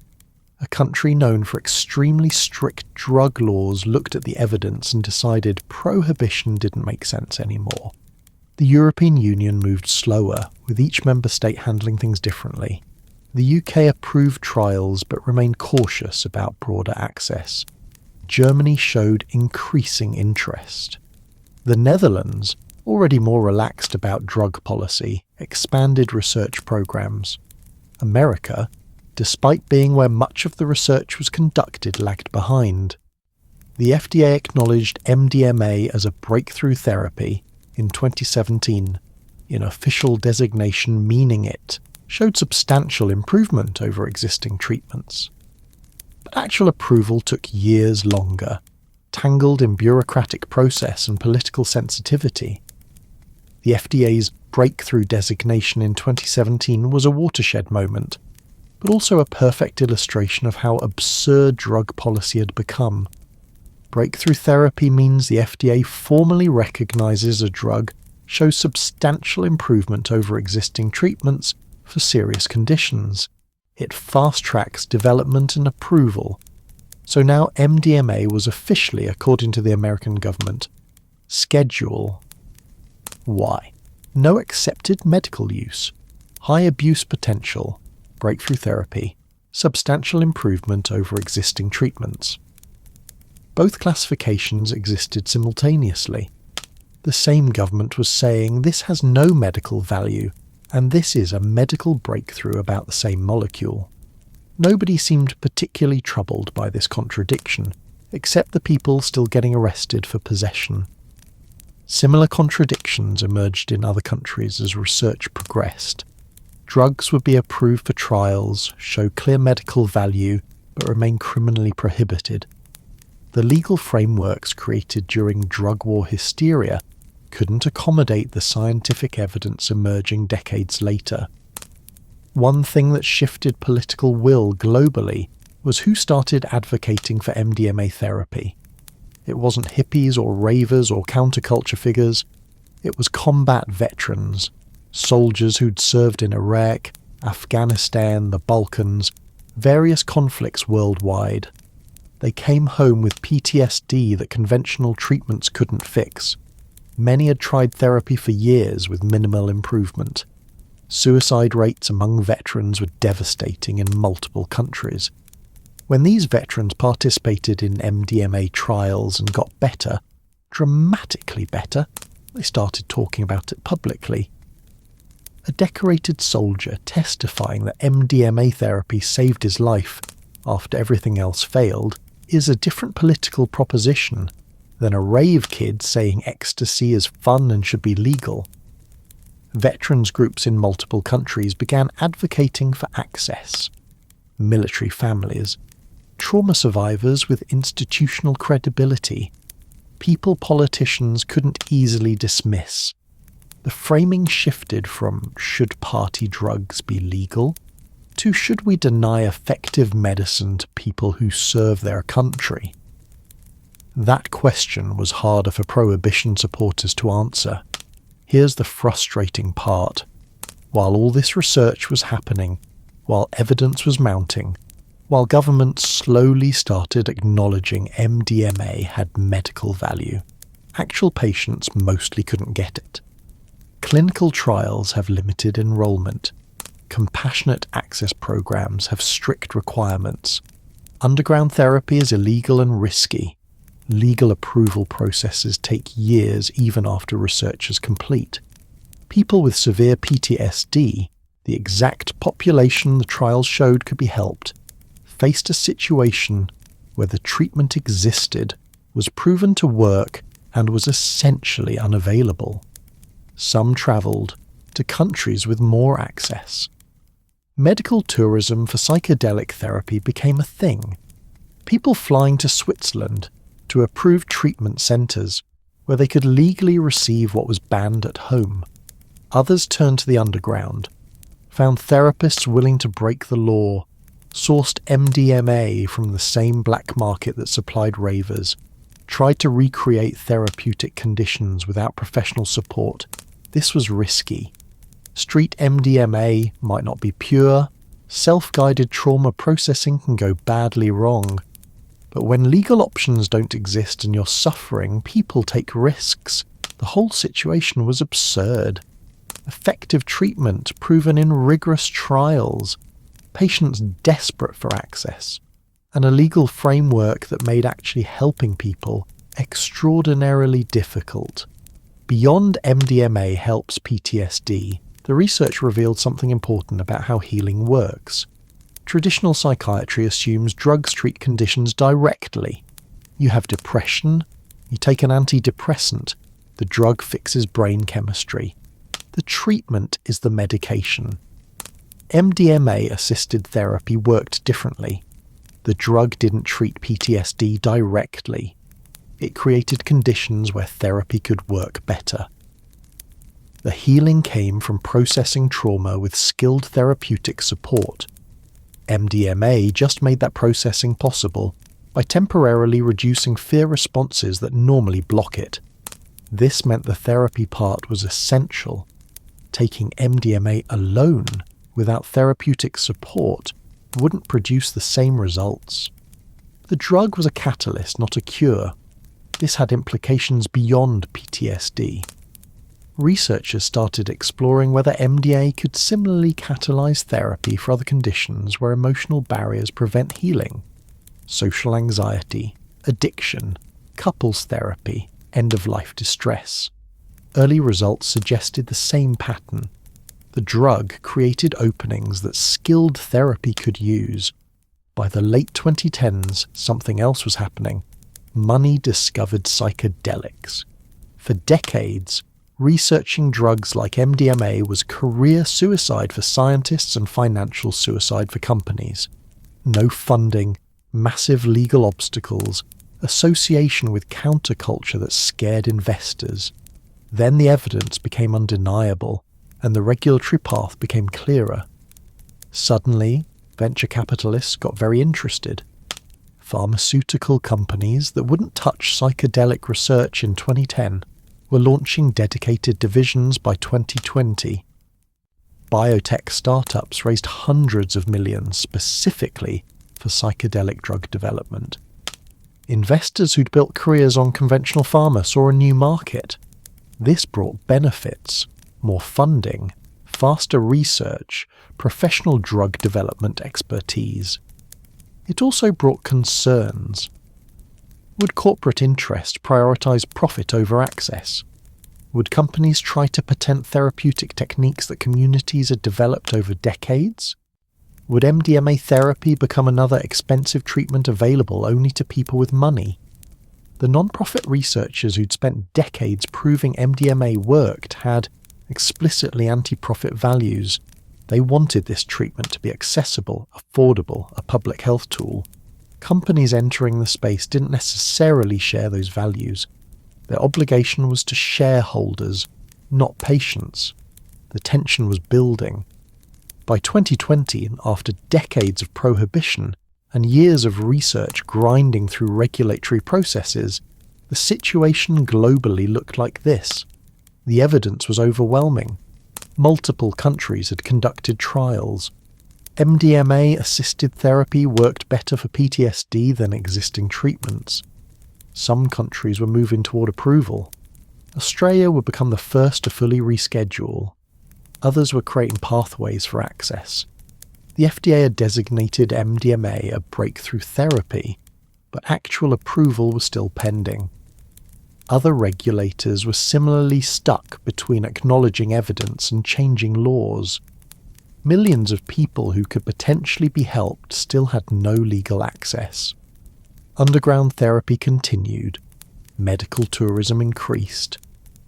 S1: A country known for extremely strict drug laws looked at the evidence and decided prohibition didn't make sense anymore. The European Union moved slower, with each member state handling things differently. The UK approved trials but remained cautious about broader access. Germany showed increasing interest. The Netherlands, already more relaxed about drug policy, expanded research programs. America, despite being where much of the research was conducted, lagged behind. The FDA acknowledged MDMA as a breakthrough therapy in 2017, in official designation meaning it showed substantial improvement over existing treatments. But actual approval took years longer, tangled in bureaucratic process and political sensitivity. The FDA's breakthrough designation in 2017 was a watershed moment, but also a perfect illustration of how absurd drug policy had become. Breakthrough therapy means the FDA formally recognizes a drug shows substantial improvement over existing treatments for serious conditions. It fast-tracks development and approval. So now MDMA was officially, according to the American government, Schedule Y. No accepted medical use, high abuse potential, breakthrough therapy, substantial improvement over existing treatments. Both classifications existed simultaneously. The same government was saying this has no medical value, and this is a medical breakthrough about the same molecule. Nobody seemed particularly troubled by this contradiction, except the people still getting arrested for possession. Similar contradictions emerged in other countries as research progressed. Drugs would be approved for trials, show clear medical value, but remain criminally prohibited. The legal frameworks created during drug war hysteria couldn't accommodate the scientific evidence emerging decades later. One thing that shifted political will globally was who started advocating for MDMA therapy. It wasn't hippies or ravers or counterculture figures. It was combat veterans, soldiers who'd served in Iraq, Afghanistan, the Balkans, various conflicts worldwide. They came home with PTSD that conventional treatments couldn't fix. Many had tried therapy for years with minimal improvement. Suicide rates among veterans were devastating in multiple countries. When these veterans participated in MDMA trials and got better, dramatically better, they started talking about it publicly. A decorated soldier testifying that MDMA therapy saved his life after everything else failed is a different political proposition then a rave kid saying ecstasy is fun and should be legal. Veterans groups in multiple countries began advocating for access. Military families, trauma survivors with institutional credibility, people politicians couldn't easily dismiss. The framing shifted from should party drugs be legal to should we deny effective medicine to people who serve their country? That question was harder for prohibition supporters to answer. Here's the frustrating part. While all this research was happening, while evidence was mounting, while governments slowly started acknowledging MDMA had medical value, actual patients mostly couldn't get it. Clinical trials have limited enrollment. Compassionate access programs have strict requirements. Underground therapy is illegal and risky. Legal approval processes take years even after research is complete. People with severe PTSD, the exact population the trials showed could be helped, faced a situation where the treatment existed, was proven to work, and was essentially unavailable. Some travelled to countries with more access. Medical tourism for psychedelic therapy became a thing. People flying to Switzerland to approved treatment centres where they could legally receive what was banned at home. Others turned to the underground, found therapists willing to break the law, sourced MDMA from the same black market that supplied ravers, tried to recreate therapeutic conditions without professional support. This was risky. Street MDMA might not be pure. Self-guided trauma processing can go badly wrong. But when legal options don't exist and you're suffering, people take risks. The whole situation was absurd. Effective treatment proven in rigorous trials. Patients desperate for access. And a legal framework that made actually helping people extraordinarily difficult. Beyond MDMA helps PTSD, the research revealed something important about how healing works. Traditional psychiatry assumes drugs treat conditions directly. You have depression, you take an antidepressant, the drug fixes brain chemistry. The treatment is the medication. MDMA-assisted therapy worked differently. The drug didn't treat PTSD directly. It created conditions where therapy could work better. The healing came from processing trauma with skilled therapeutic support. MDMA just made that processing possible by temporarily reducing fear responses that normally block it. This meant the therapy part was essential. Taking MDMA alone, without therapeutic support, wouldn't produce the same results. The drug was a catalyst, not a cure. This had implications beyond PTSD. Researchers started exploring whether MDMA could similarly catalyze therapy for other conditions where emotional barriers prevent healing. Social anxiety, addiction, couples therapy, end-of-life distress. Early results suggested the same pattern. The drug created openings that skilled therapy could use. By the late 2010s, something else was happening. Money discovered psychedelics. For decades, researching drugs like MDMA was career suicide for scientists and financial suicide for companies. No funding, massive legal obstacles, association with counterculture that scared investors. Then the evidence became undeniable, and the regulatory path became clearer. Suddenly, venture capitalists got very interested. Pharmaceutical companies that wouldn't touch psychedelic research in 2010 were launching dedicated divisions by 2020. Biotech startups raised hundreds of millions specifically for psychedelic drug development. Investors who'd built careers on conventional pharma saw a new market. This brought benefits, more funding, faster research, professional drug development expertise. It also brought concerns. Would corporate interest prioritize profit over access? Would companies try to patent therapeutic techniques that communities had developed over decades? Would MDMA therapy become another expensive treatment available only to people with money? The non-profit researchers who'd spent decades proving MDMA worked had explicitly anti-profit values. They wanted this treatment to be accessible, affordable, a public health tool. Companies entering the space didn't necessarily share those values. Their obligation was to shareholders, not patients. The tension was building. By 2020, after decades of prohibition and years of research grinding through regulatory processes, the situation globally looked like this. The evidence was overwhelming. Multiple countries had conducted trials. MDMA-assisted therapy worked better for PTSD than existing treatments. Some countries were moving toward approval. Australia would become the first to fully reschedule. Others were creating pathways for access. The FDA had designated MDMA a breakthrough therapy, but actual approval was still pending. Other regulators were similarly stuck between acknowledging evidence and changing laws. Millions of people who could potentially be helped still had no legal access. Underground therapy continued. Medical tourism increased.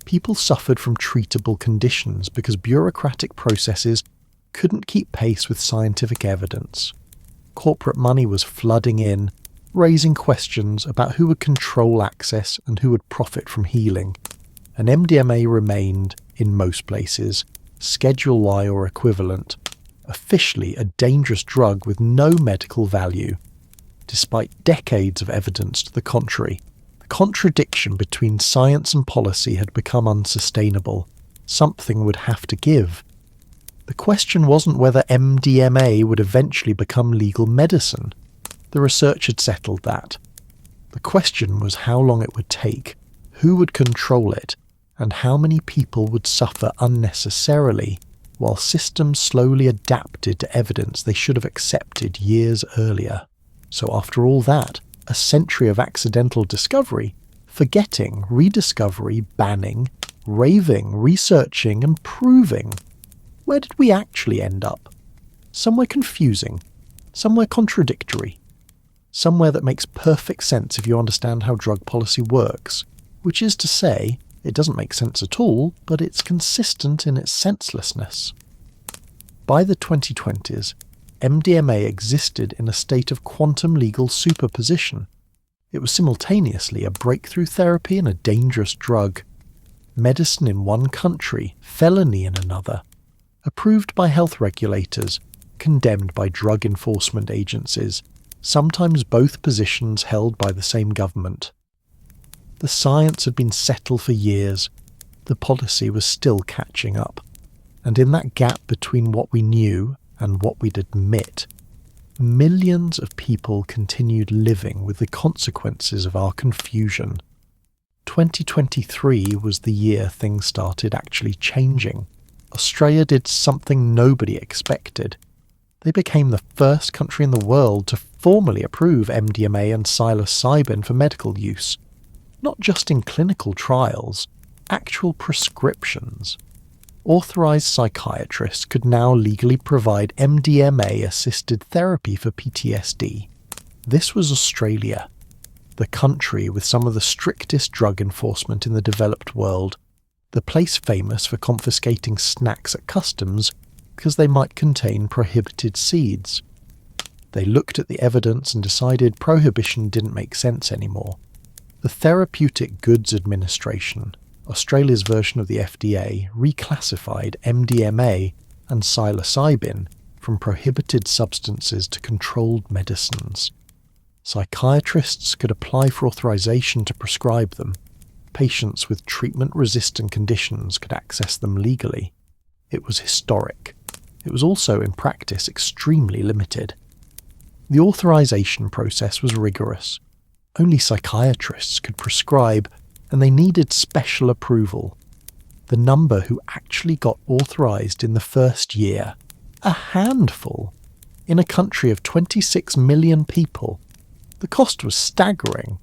S1: People suffered from treatable conditions because bureaucratic processes couldn't keep pace with scientific evidence. Corporate money was flooding in, raising questions about who would control access and who would profit from healing. And MDMA remained, in most places, Schedule Y or equivalent, officially a dangerous drug with no medical value. Despite decades of evidence to the contrary, the contradiction between science and policy had become unsustainable. Something would have to give. The question wasn't whether MDMA would eventually become legal medicine. The research had settled that. The question was how long it would take, who would control it, and how many people would suffer unnecessarily while systems slowly adapted to evidence they should have accepted years earlier. So after all that, a century of accidental discovery, forgetting, rediscovery, banning, raving, researching, and proving, where did we actually end up? Somewhere confusing, somewhere contradictory. Somewhere that makes perfect sense if you understand how drug policy works, which is to say, it doesn't make sense at all, but it's consistent in its senselessness. By the 2020s, MDMA existed in a state of quantum legal superposition. It was simultaneously a breakthrough therapy and a dangerous drug. Medicine in one country, felony in another. Approved by health regulators, condemned by drug enforcement agencies, sometimes both positions held by the same government. The science had been settled for years. The policy was still catching up. And in that gap between what we knew and what we'd admit, millions of people continued living with the consequences of our confusion. 2023 was the year things started actually changing. Australia did something nobody expected. They became the first country in the world to formally approve MDMA and psilocybin for medical use. Not just in clinical trials, actual prescriptions. Authorised psychiatrists could now legally provide MDMA-assisted therapy for PTSD. This was Australia, the country with some of the strictest drug enforcement in the developed world, the place famous for confiscating snacks at customs because they might contain prohibited seeds. They looked at the evidence and decided prohibition didn't make sense anymore. The Therapeutic Goods Administration, Australia's version of the FDA, reclassified MDMA and psilocybin from prohibited substances to controlled medicines. Psychiatrists could apply for authorization to prescribe them. Patients with treatment-resistant conditions could access them legally. It was historic. It was also, in practice, extremely limited. The authorization process was rigorous. Only psychiatrists could prescribe, and they needed special approval. The number who actually got authorized in the first year, a handful, in a country of 26 million people. The cost was staggering.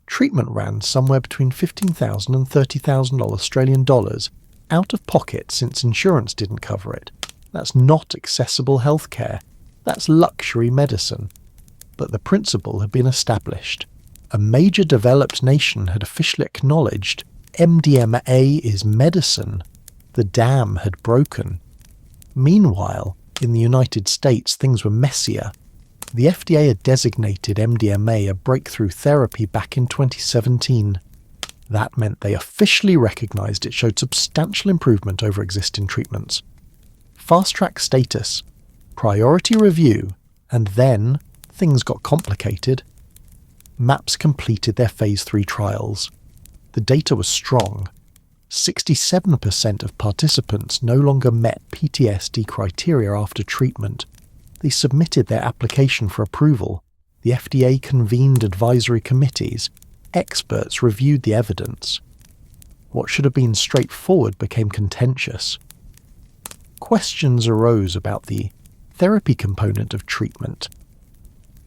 S1: Treatment ran somewhere between $15,000 and $30,000 Australian dollars, out of pocket since insurance didn't cover it. That's not accessible healthcare. That's luxury medicine. But the principle had been established. A major developed nation had officially acknowledged MDMA is medicine. The dam had broken. Meanwhile, in the United States, things were messier. The FDA had designated MDMA a breakthrough therapy back in 2017. That meant they officially recognised it showed substantial improvement over existing treatments. Fast-track status, priority review, and then things got complicated. MAPS completed their Phase 3 trials. The data was strong. 67% of participants no longer met PTSD criteria after treatment. They submitted their application for approval. The FDA convened advisory committees. Experts reviewed the evidence. What should have been straightforward became contentious. Questions arose about the therapy component of treatment.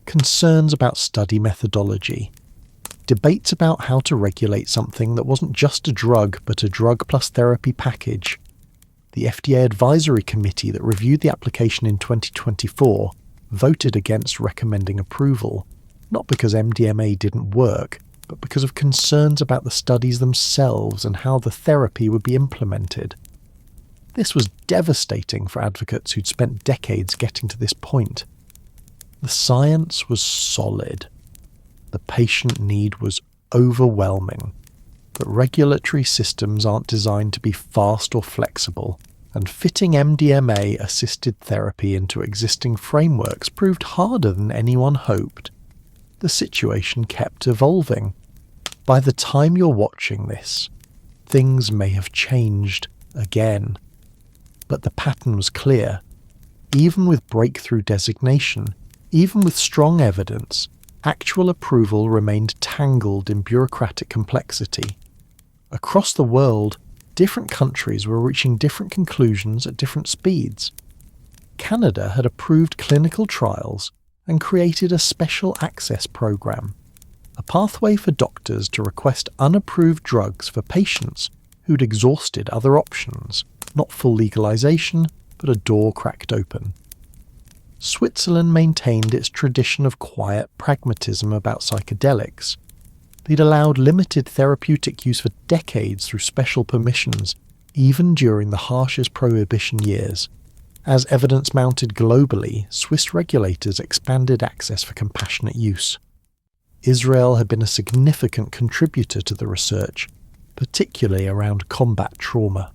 S1: Concerns about study methodology. Debates about how to regulate something that wasn't just a drug but a drug plus therapy package. The FDA Advisory Committee that reviewed the application in 2024 voted against recommending approval, not because MDMA didn't work, but because of concerns about the studies themselves and how the therapy would be implemented. This was devastating for advocates who'd spent decades getting to this point. The science was solid. The patient need was overwhelming. But regulatory systems aren't designed to be fast or flexible, and fitting MDMA-assisted therapy into existing frameworks proved harder than anyone hoped. The situation kept evolving. By the time you're watching this, things may have changed again. But the pattern was clear. Even with breakthrough designation, even with strong evidence, actual approval remained tangled in bureaucratic complexity. Across the world, different countries were reaching different conclusions at different speeds. Canada had approved clinical trials and created a special access program, a pathway for doctors to request unapproved drugs for patients who'd exhausted other options, not full legalization, but a door cracked open. Switzerland maintained its tradition of quiet pragmatism about psychedelics. They'd allowed limited therapeutic use for decades through special permissions, even during the harshest prohibition years. As evidence mounted globally, Swiss regulators expanded access for compassionate use. Israel had been a significant contributor to the research, particularly around combat trauma.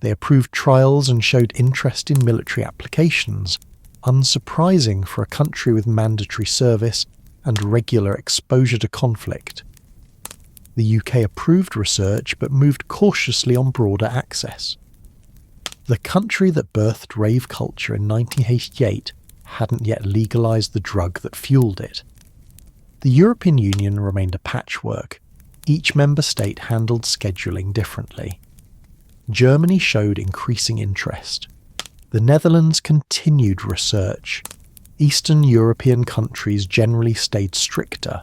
S1: They approved trials and showed interest in military applications, unsurprising for a country with mandatory service and regular exposure to conflict. The UK approved research but moved cautiously on broader access. The country that birthed rave culture in 1988 hadn't yet legalised the drug that fueled it. The European Union remained a patchwork. Each member state handled scheduling differently. Germany showed increasing interest. The Netherlands continued research. Eastern European countries generally stayed stricter.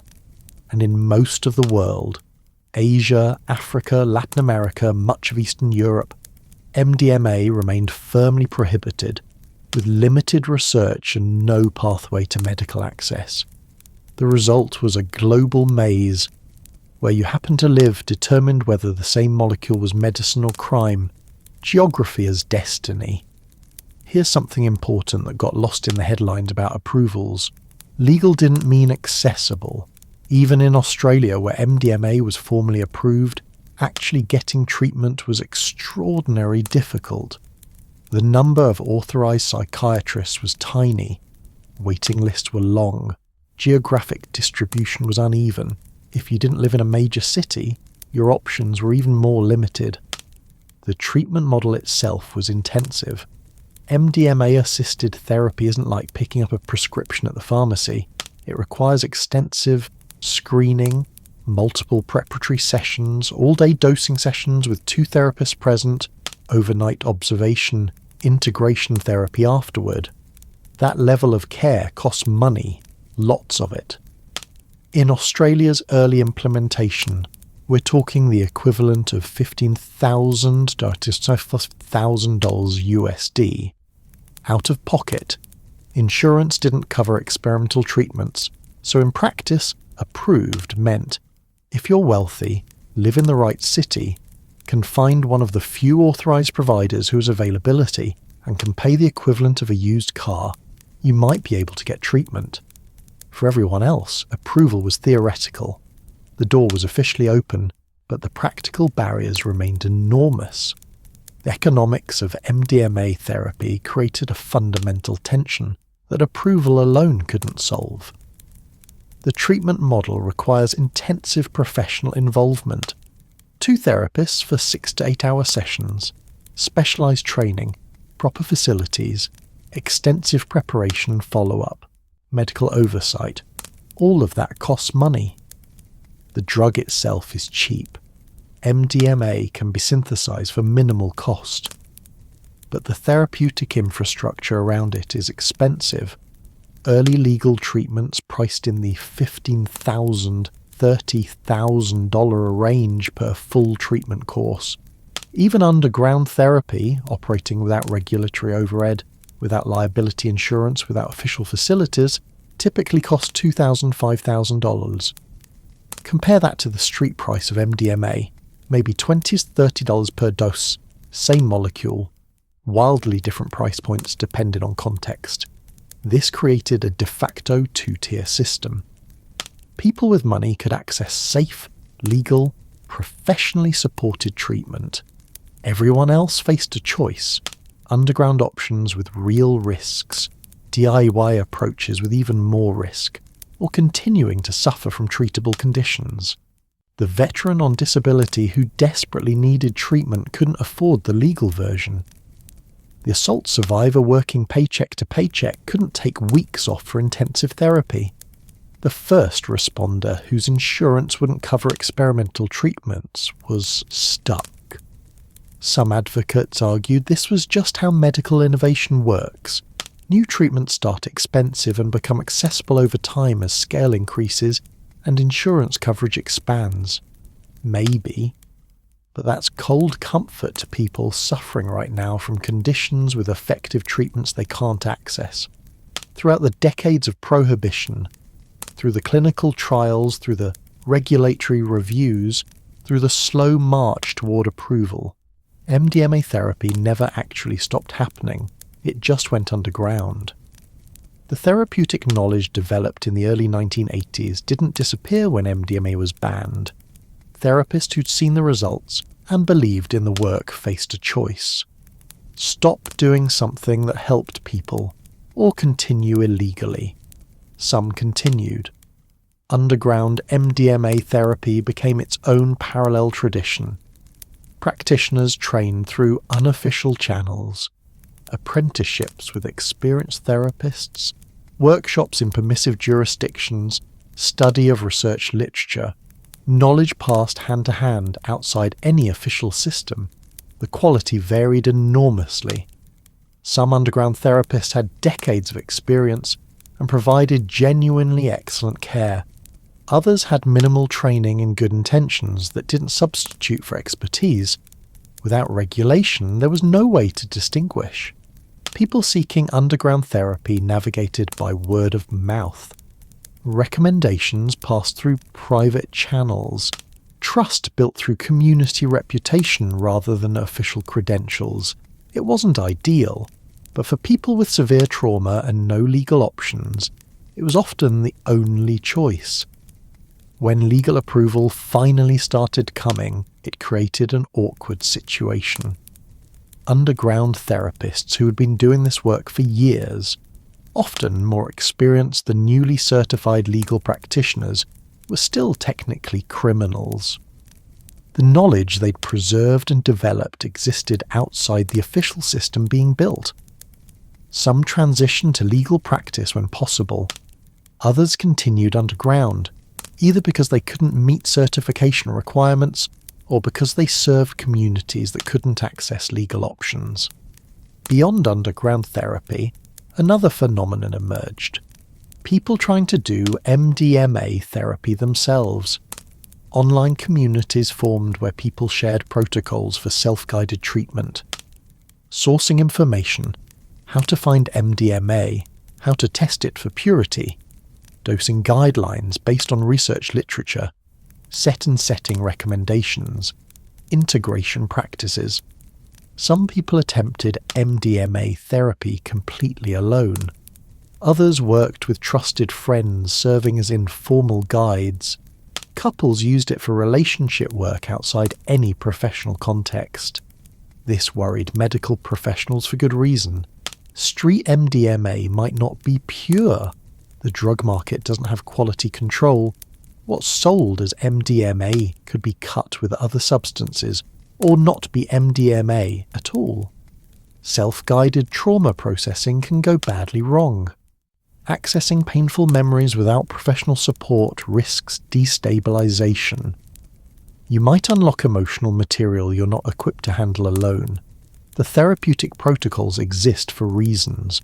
S1: And in most of the world, Asia, Africa, Latin America, much of Eastern Europe, MDMA remained firmly prohibited, with limited research and no pathway to medical access. The result was a global maze. Where you happened to live determined whether the same molecule was medicine or crime. Geography as destiny. Here's something important that got lost in the headlines about approvals. Legal didn't mean accessible. Even in Australia, where MDMA was formally approved, actually getting treatment was extraordinarily difficult. The number of authorised psychiatrists was tiny. Waiting lists were long. Geographic distribution was uneven. If you didn't live in a major city, your options were even more limited. The treatment model itself was intensive. MDMA-assisted therapy isn't like picking up a prescription at the pharmacy. It requires extensive screening, multiple preparatory sessions, all-day dosing sessions with 2 therapists present, overnight observation, integration therapy afterward. That level of care costs money, lots of it. In Australia's early implementation, we're talking the equivalent of $15,000 USD. Out of pocket, insurance didn't cover experimental treatments, so in practice, approved meant if you're wealthy, live in the right city, can find one of the few authorized providers who has availability and can pay the equivalent of a used car, you might be able to get treatment. For everyone else, approval was theoretical. The door was officially open, but the practical barriers remained enormous. The economics of MDMA therapy created a fundamental tension that approval alone couldn't solve. The treatment model requires intensive professional involvement. 2 therapists for 6 to 8 hour sessions, specialized training, proper facilities, extensive preparation and follow-up, medical oversight. All of that costs money. The drug itself is cheap. MDMA can be synthesized for minimal cost. But the therapeutic infrastructure around it is expensive. Early legal treatments priced in the $15,000, $30,000 range per full treatment course. Even underground therapy, operating without regulatory overhead, without liability insurance, without official facilities, typically costs $2,000, $5,000. Compare that to the street price of MDMA, maybe $20 to $30 per dose, same molecule, wildly different price points depending on context. This created a de facto 2-tier system. People with money could access safe, legal, professionally supported treatment. Everyone else faced a choice: underground options with real risks, DIY approaches with even more risk, or continuing to suffer from treatable conditions. The veteran on disability who desperately needed treatment couldn't afford the legal version. The assault survivor working paycheck to paycheck couldn't take weeks off for intensive therapy. The first responder whose insurance wouldn't cover experimental treatments was stuck. Some advocates argued this was just how medical innovation works. New treatments start expensive and become accessible over time as scale increases and insurance coverage expands. Maybe. But that's cold comfort to people suffering right now from conditions with effective treatments they can't access. Throughout the decades of prohibition, through the clinical trials, through the regulatory reviews, through the slow march toward approval, MDMA therapy never actually stopped happening. It just went underground. The therapeutic knowledge developed in the early 1980s didn't disappear when MDMA was banned. Therapists who'd seen the results and believed in the work faced a choice: stop doing something that helped people, or continue illegally. Some continued. Underground MDMA therapy became its own parallel tradition. Practitioners trained through unofficial channels, apprenticeships with experienced therapists, workshops in permissive jurisdictions, study of research literature, knowledge passed hand to hand outside any official system. The quality varied enormously. Some underground therapists had decades of experience and provided genuinely excellent care. Others had minimal training and good intentions that didn't substitute for expertise. Without regulation, there was no way to distinguish. People seeking underground therapy navigated by word of mouth. Recommendations passed through private channels. Trust built through community reputation rather than official credentials. It wasn't ideal, but for people with severe trauma and no legal options, it was often the only choice. When legal approval finally started coming, it created an awkward situation. Underground therapists who had been doing this work for years, often more experienced than newly certified legal practitioners, were still technically criminals. The knowledge they'd preserved and developed existed outside the official system being built. Some transitioned to legal practice when possible. Others continued underground, either because they couldn't meet certification requirements or because they served communities that couldn't access legal options. Beyond underground therapy, another phenomenon emerged. People trying to do MDMA therapy themselves. Online communities formed where people shared protocols for self-guided treatment. Sourcing information, how to find MDMA, how to test it for purity, dosing guidelines based on research literature, set and setting recommendations, integration practices. Some people attempted MDMA therapy completely alone. Others worked with trusted friends serving as informal guides. Couples used it for relationship work outside any professional context. This worried medical professionals for good reason. Street MDMA might not be pure. The drug market doesn't have quality control. What's sold as MDMA could be cut with other substances, or not be MDMA at all. Self-guided trauma processing can go badly wrong. Accessing painful memories without professional support risks destabilization. You might unlock emotional material you're not equipped to handle alone. The therapeutic protocols exist for reasons.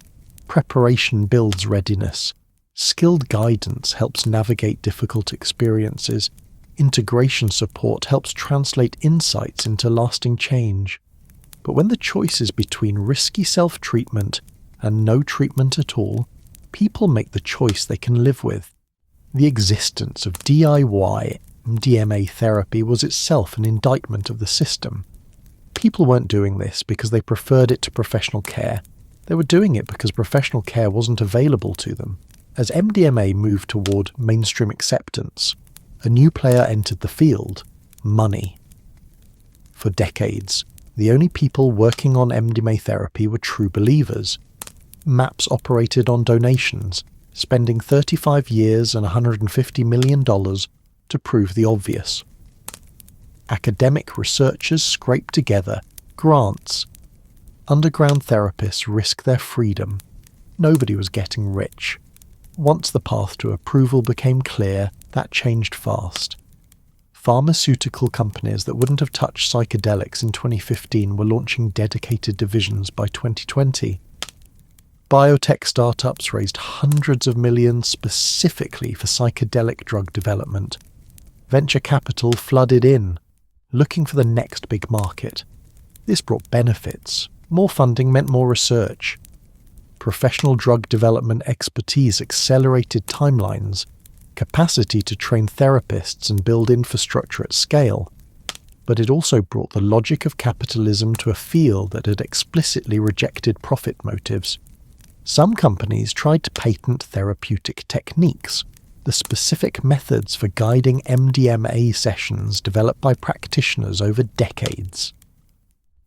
S1: Preparation builds readiness. Skilled guidance helps navigate difficult experiences. Integration support helps translate insights into lasting change. But when the choice is between risky self-treatment and no treatment at all, people make the choice they can live with. The existence of DIY MDMA therapy was itself an indictment of the system. People weren't doing this because they preferred it to professional care. They were doing it because professional care wasn't available to them. As MDMA moved toward mainstream acceptance, a new player entered the field: money. For decades, the only people working on MDMA therapy were true believers. MAPS operated on donations, spending 35 years and $150 million to prove the obvious. Academic researchers scraped together grants. Underground therapists risked their freedom. Nobody was getting rich. Once the path to approval became clear, that changed fast. Pharmaceutical companies that wouldn't have touched psychedelics in 2015 were launching dedicated divisions by 2020. Biotech startups raised hundreds of millions specifically for psychedelic drug development. Venture capital flooded in, looking for the next big market. This brought benefits. More funding meant more research. Professional drug development expertise accelerated timelines, capacity to train therapists and build infrastructure at scale. But it also brought the logic of capitalism to a field that had explicitly rejected profit motives. Some companies tried to patent therapeutic techniques, the specific methods for guiding MDMA sessions developed by practitioners over decades.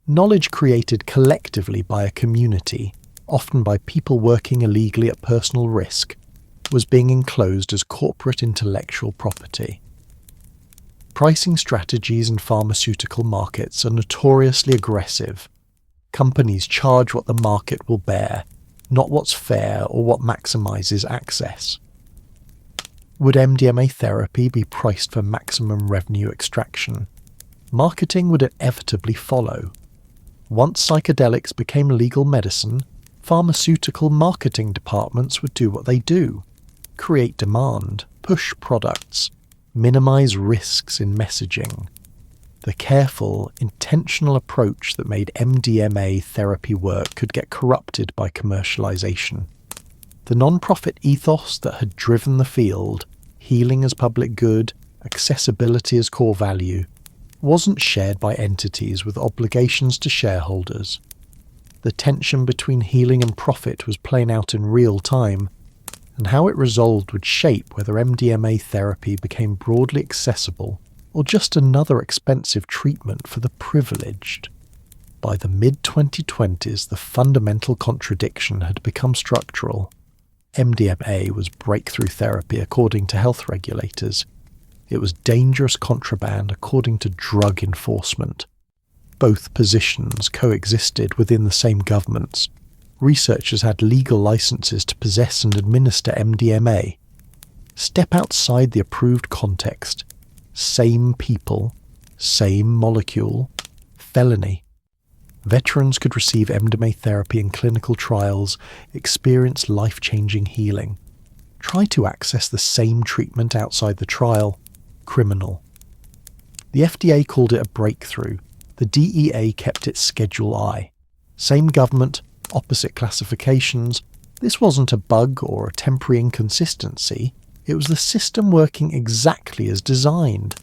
S1: Knowledge created collectively by a community, often by people working illegally at personal risk, was being enclosed as corporate intellectual property. Pricing strategies in pharmaceutical markets are notoriously aggressive. Companies charge what the market will bear, not what's fair or what maximizes access. Would MDMA therapy be priced for maximum revenue extraction? Marketing would inevitably follow. Once psychedelics became legal medicine, pharmaceutical marketing departments would do what they do: create demand, push products, minimize risks in messaging. The careful, intentional approach that made MDMA therapy work could get corrupted by commercialization. The non-profit ethos that had driven the field, healing as public good, accessibility as core value, wasn't shared by entities with obligations to shareholders. The tension between healing and profit was playing out in real time, and how it resolved would shape whether MDMA therapy became broadly accessible or just another expensive treatment for the privileged. By the mid-2020s, the fundamental contradiction had become structural. MDMA was breakthrough therapy according to health regulators. It was dangerous contraband according to drug enforcement. Both positions coexisted within the same governments. Researchers had legal licenses to possess and administer MDMA. Step outside the approved context. Same people, same molecule, felony. Veterans could receive MDMA therapy in clinical trials, experience life-changing healing. Try to access the same treatment outside the trial. Criminal. The FDA called it a breakthrough. The DEA kept it Schedule I. Same government, opposite classifications. This wasn't a bug or a temporary inconsistency. It was the system working exactly as designed.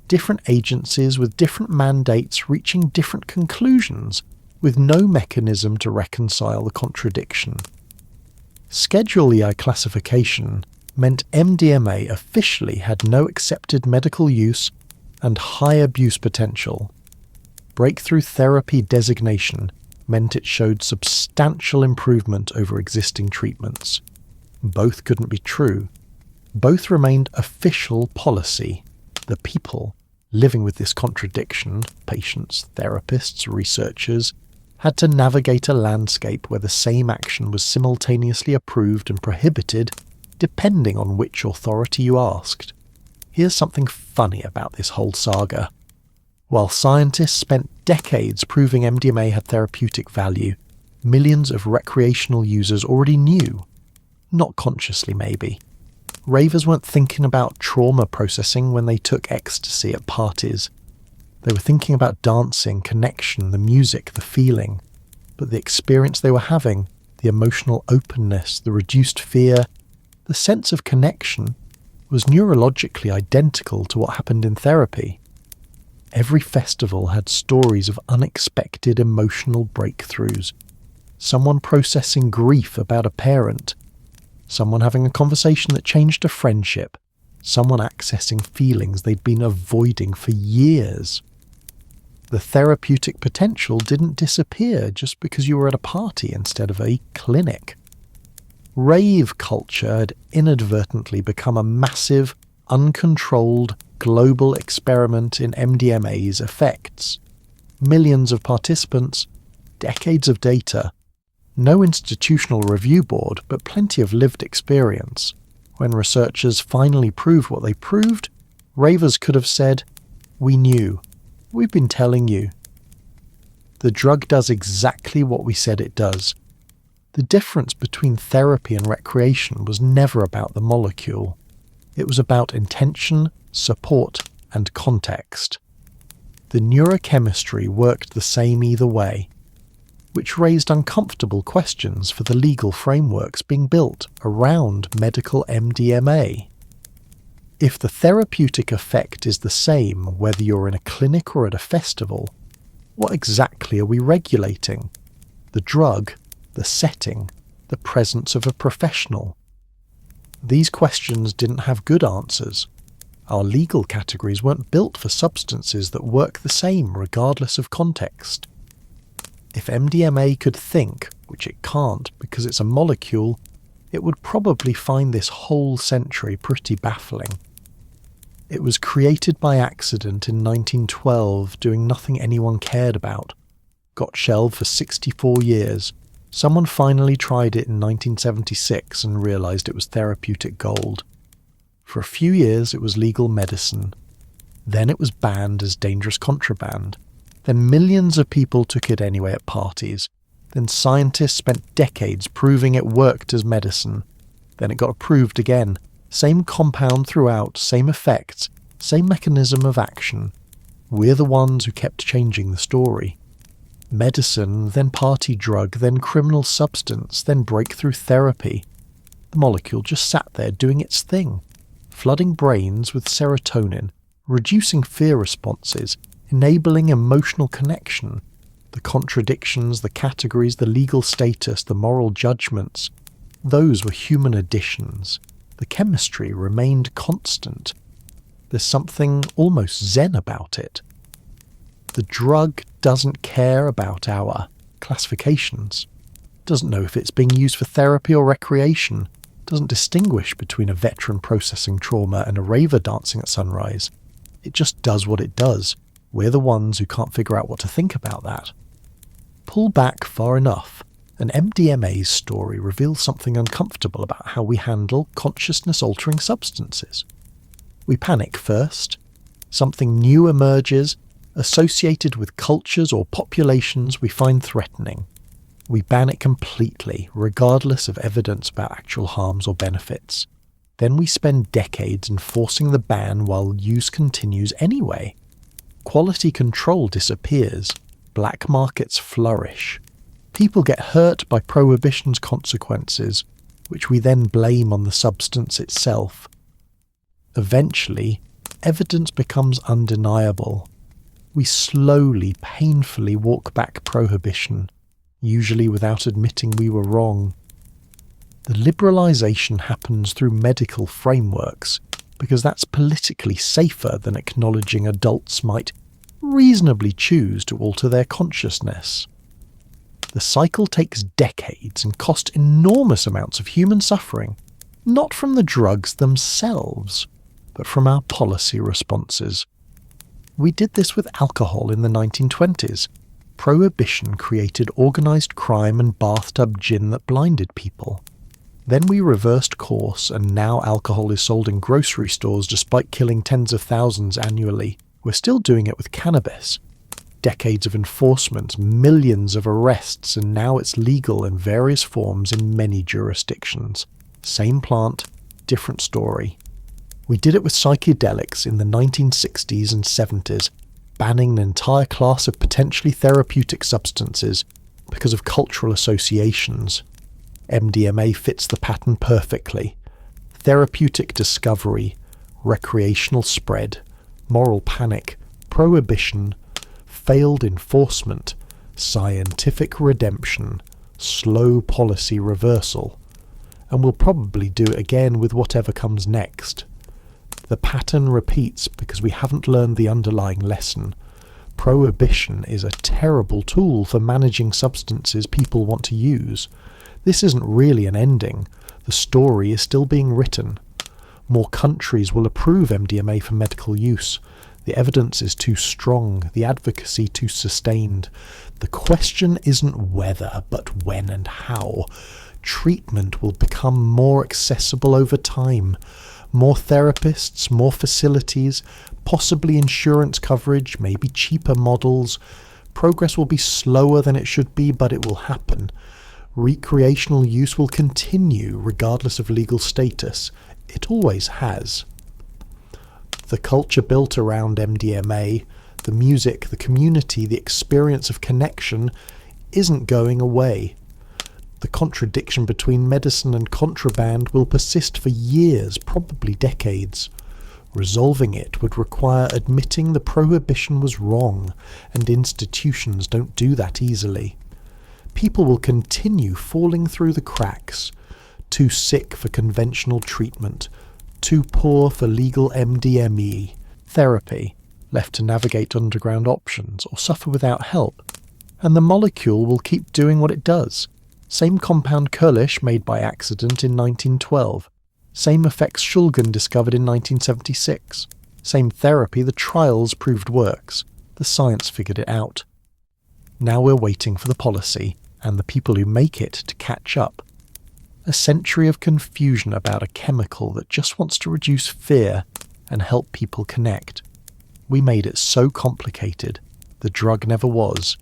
S1: Different agencies with different mandates reaching different conclusions, with no mechanism to reconcile the contradiction. Schedule EI classification meant MDMA officially had no accepted medical use and high abuse potential. Breakthrough therapy designation meant it showed substantial improvement over existing treatments. Both couldn't be true. Both remained official policy. The people living with this contradiction, patients, therapists, researchers, had to navigate a landscape where the same action was simultaneously approved and prohibited, depending on which authority you asked. Here's something funny about this whole saga. While scientists spent decades proving MDMA had therapeutic value, millions of recreational users already knew. Not consciously, maybe. Ravers weren't thinking about trauma processing when they took ecstasy at parties. They were thinking about dancing, connection, the music, the feeling. But the experience they were having, the emotional openness, the reduced fear, the sense of connection, was neurologically identical to what happened in therapy. Every festival had stories of unexpected emotional breakthroughs. Someone processing grief about a parent. Someone having a conversation that changed a friendship. Someone accessing feelings they'd been avoiding for years. The therapeutic potential didn't disappear just because you were at a party instead of a clinic. Rave culture had inadvertently become a massive, uncontrolled, global experiment in MDMA's effects. Millions of participants, decades of data, no institutional review board, but plenty of lived experience. When researchers finally proved what they proved, ravers could have said, "We knew. We've been telling you." The drug does exactly what we said it does. The difference between therapy and recreation was never about the molecule. It was about intention, support, and context. The neurochemistry worked the same either way, which raised uncomfortable questions for the legal frameworks being built around medical MDMA. If the therapeutic effect is the same whether you're in a clinic or at a festival, what exactly are we regulating? The drug, the setting, the presence of a professional? These questions didn't have good answers. Our legal categories weren't built for substances that work the same regardless of context. If MDMA could think, which it can't because it's a molecule, it would probably find this whole century pretty baffling. It was created by accident in 1912, doing nothing anyone cared about. Got shelved for 64 years. Someone finally tried it in 1976 and realized it was therapeutic gold. For a few years it was legal medicine. Then it was banned as dangerous contraband. Then millions of people took it anyway at parties. Then scientists spent decades proving it worked as medicine. Then it got approved again. Same compound throughout, same effects, same mechanism of action. We're the ones who kept changing the story. Medicine, then party drug, then criminal substance, then breakthrough therapy. The molecule just sat there doing its thing, flooding brains with serotonin, reducing fear responses, enabling emotional connection. The contradictions, the categories, the legal status, the moral judgments, those were human additions. The chemistry remained constant. There's something almost zen about it. The drug doesn't care about our classifications, doesn't know if it's being used for therapy or recreation, doesn't distinguish between a veteran processing trauma and a raver dancing at sunrise. It just does what it does. We're the ones who can't figure out what to think about that. Pull back far enough, and MDMA's story reveals something uncomfortable about how we handle consciousness-altering substances. We panic first. Something new emerges, associated with cultures or populations we find threatening. We ban it completely, regardless of evidence about actual harms or benefits. Then we spend decades enforcing the ban while use continues anyway. Quality control disappears. Black markets flourish. People get hurt by prohibition's consequences, which we then blame on the substance itself. Eventually, evidence becomes undeniable. We slowly, painfully walk back prohibition, usually without admitting we were wrong. The liberalisation happens through medical frameworks, because that's politically safer than acknowledging adults might reasonably choose to alter their consciousness. The cycle takes decades and costs enormous amounts of human suffering, not from the drugs themselves, but from our policy responses. We did this with alcohol in the 1920s. Prohibition created organised crime and bathtub gin that blinded people. Then we reversed course, and now alcohol is sold in grocery stores despite killing tens of thousands annually. We're still doing it with cannabis. Decades of enforcement, millions of arrests, and now it's legal in various forms in many jurisdictions. Same plant, different story. We did it with psychedelics in the 1960s and 70s, banning an entire class of potentially therapeutic substances because of cultural associations. MDMA fits the pattern perfectly. Therapeutic discovery, recreational spread, moral panic, prohibition, failed enforcement, scientific redemption, slow policy reversal. And we'll probably do it again with whatever comes next. The pattern repeats because we haven't learned the underlying lesson. Prohibition is a terrible tool for managing substances people want to use. This isn't really an ending. The story is still being written. More countries will approve MDMA for medical use. The evidence is too strong, the advocacy too sustained. The question isn't whether, but when and how. Treatment will become more accessible over time. More therapists, more facilities, possibly insurance coverage, maybe cheaper models. Progress will be slower than it should be, but it will happen. Recreational use will continue regardless of legal status. It always has. The culture built around MDMA, the music, the community, the experience of connection, isn't going away. The contradiction between medicine and contraband will persist for years, probably decades. Resolving it would require admitting the prohibition was wrong, and institutions don't do that easily. People will continue falling through the cracks, too sick for conventional treatment, too poor for legal MDMA therapy, left to navigate underground options or suffer without help. And the molecule will keep doing what it does. Same compound Kurlish made by accident in 1912. Same effects Shulgin discovered in 1976. Same therapy the trials proved works. The science figured it out. Now we're waiting for the policy and the people who make it to catch up. A century of confusion about a chemical that just wants to reduce fear and help people connect. We made it so complicated. The drug never was.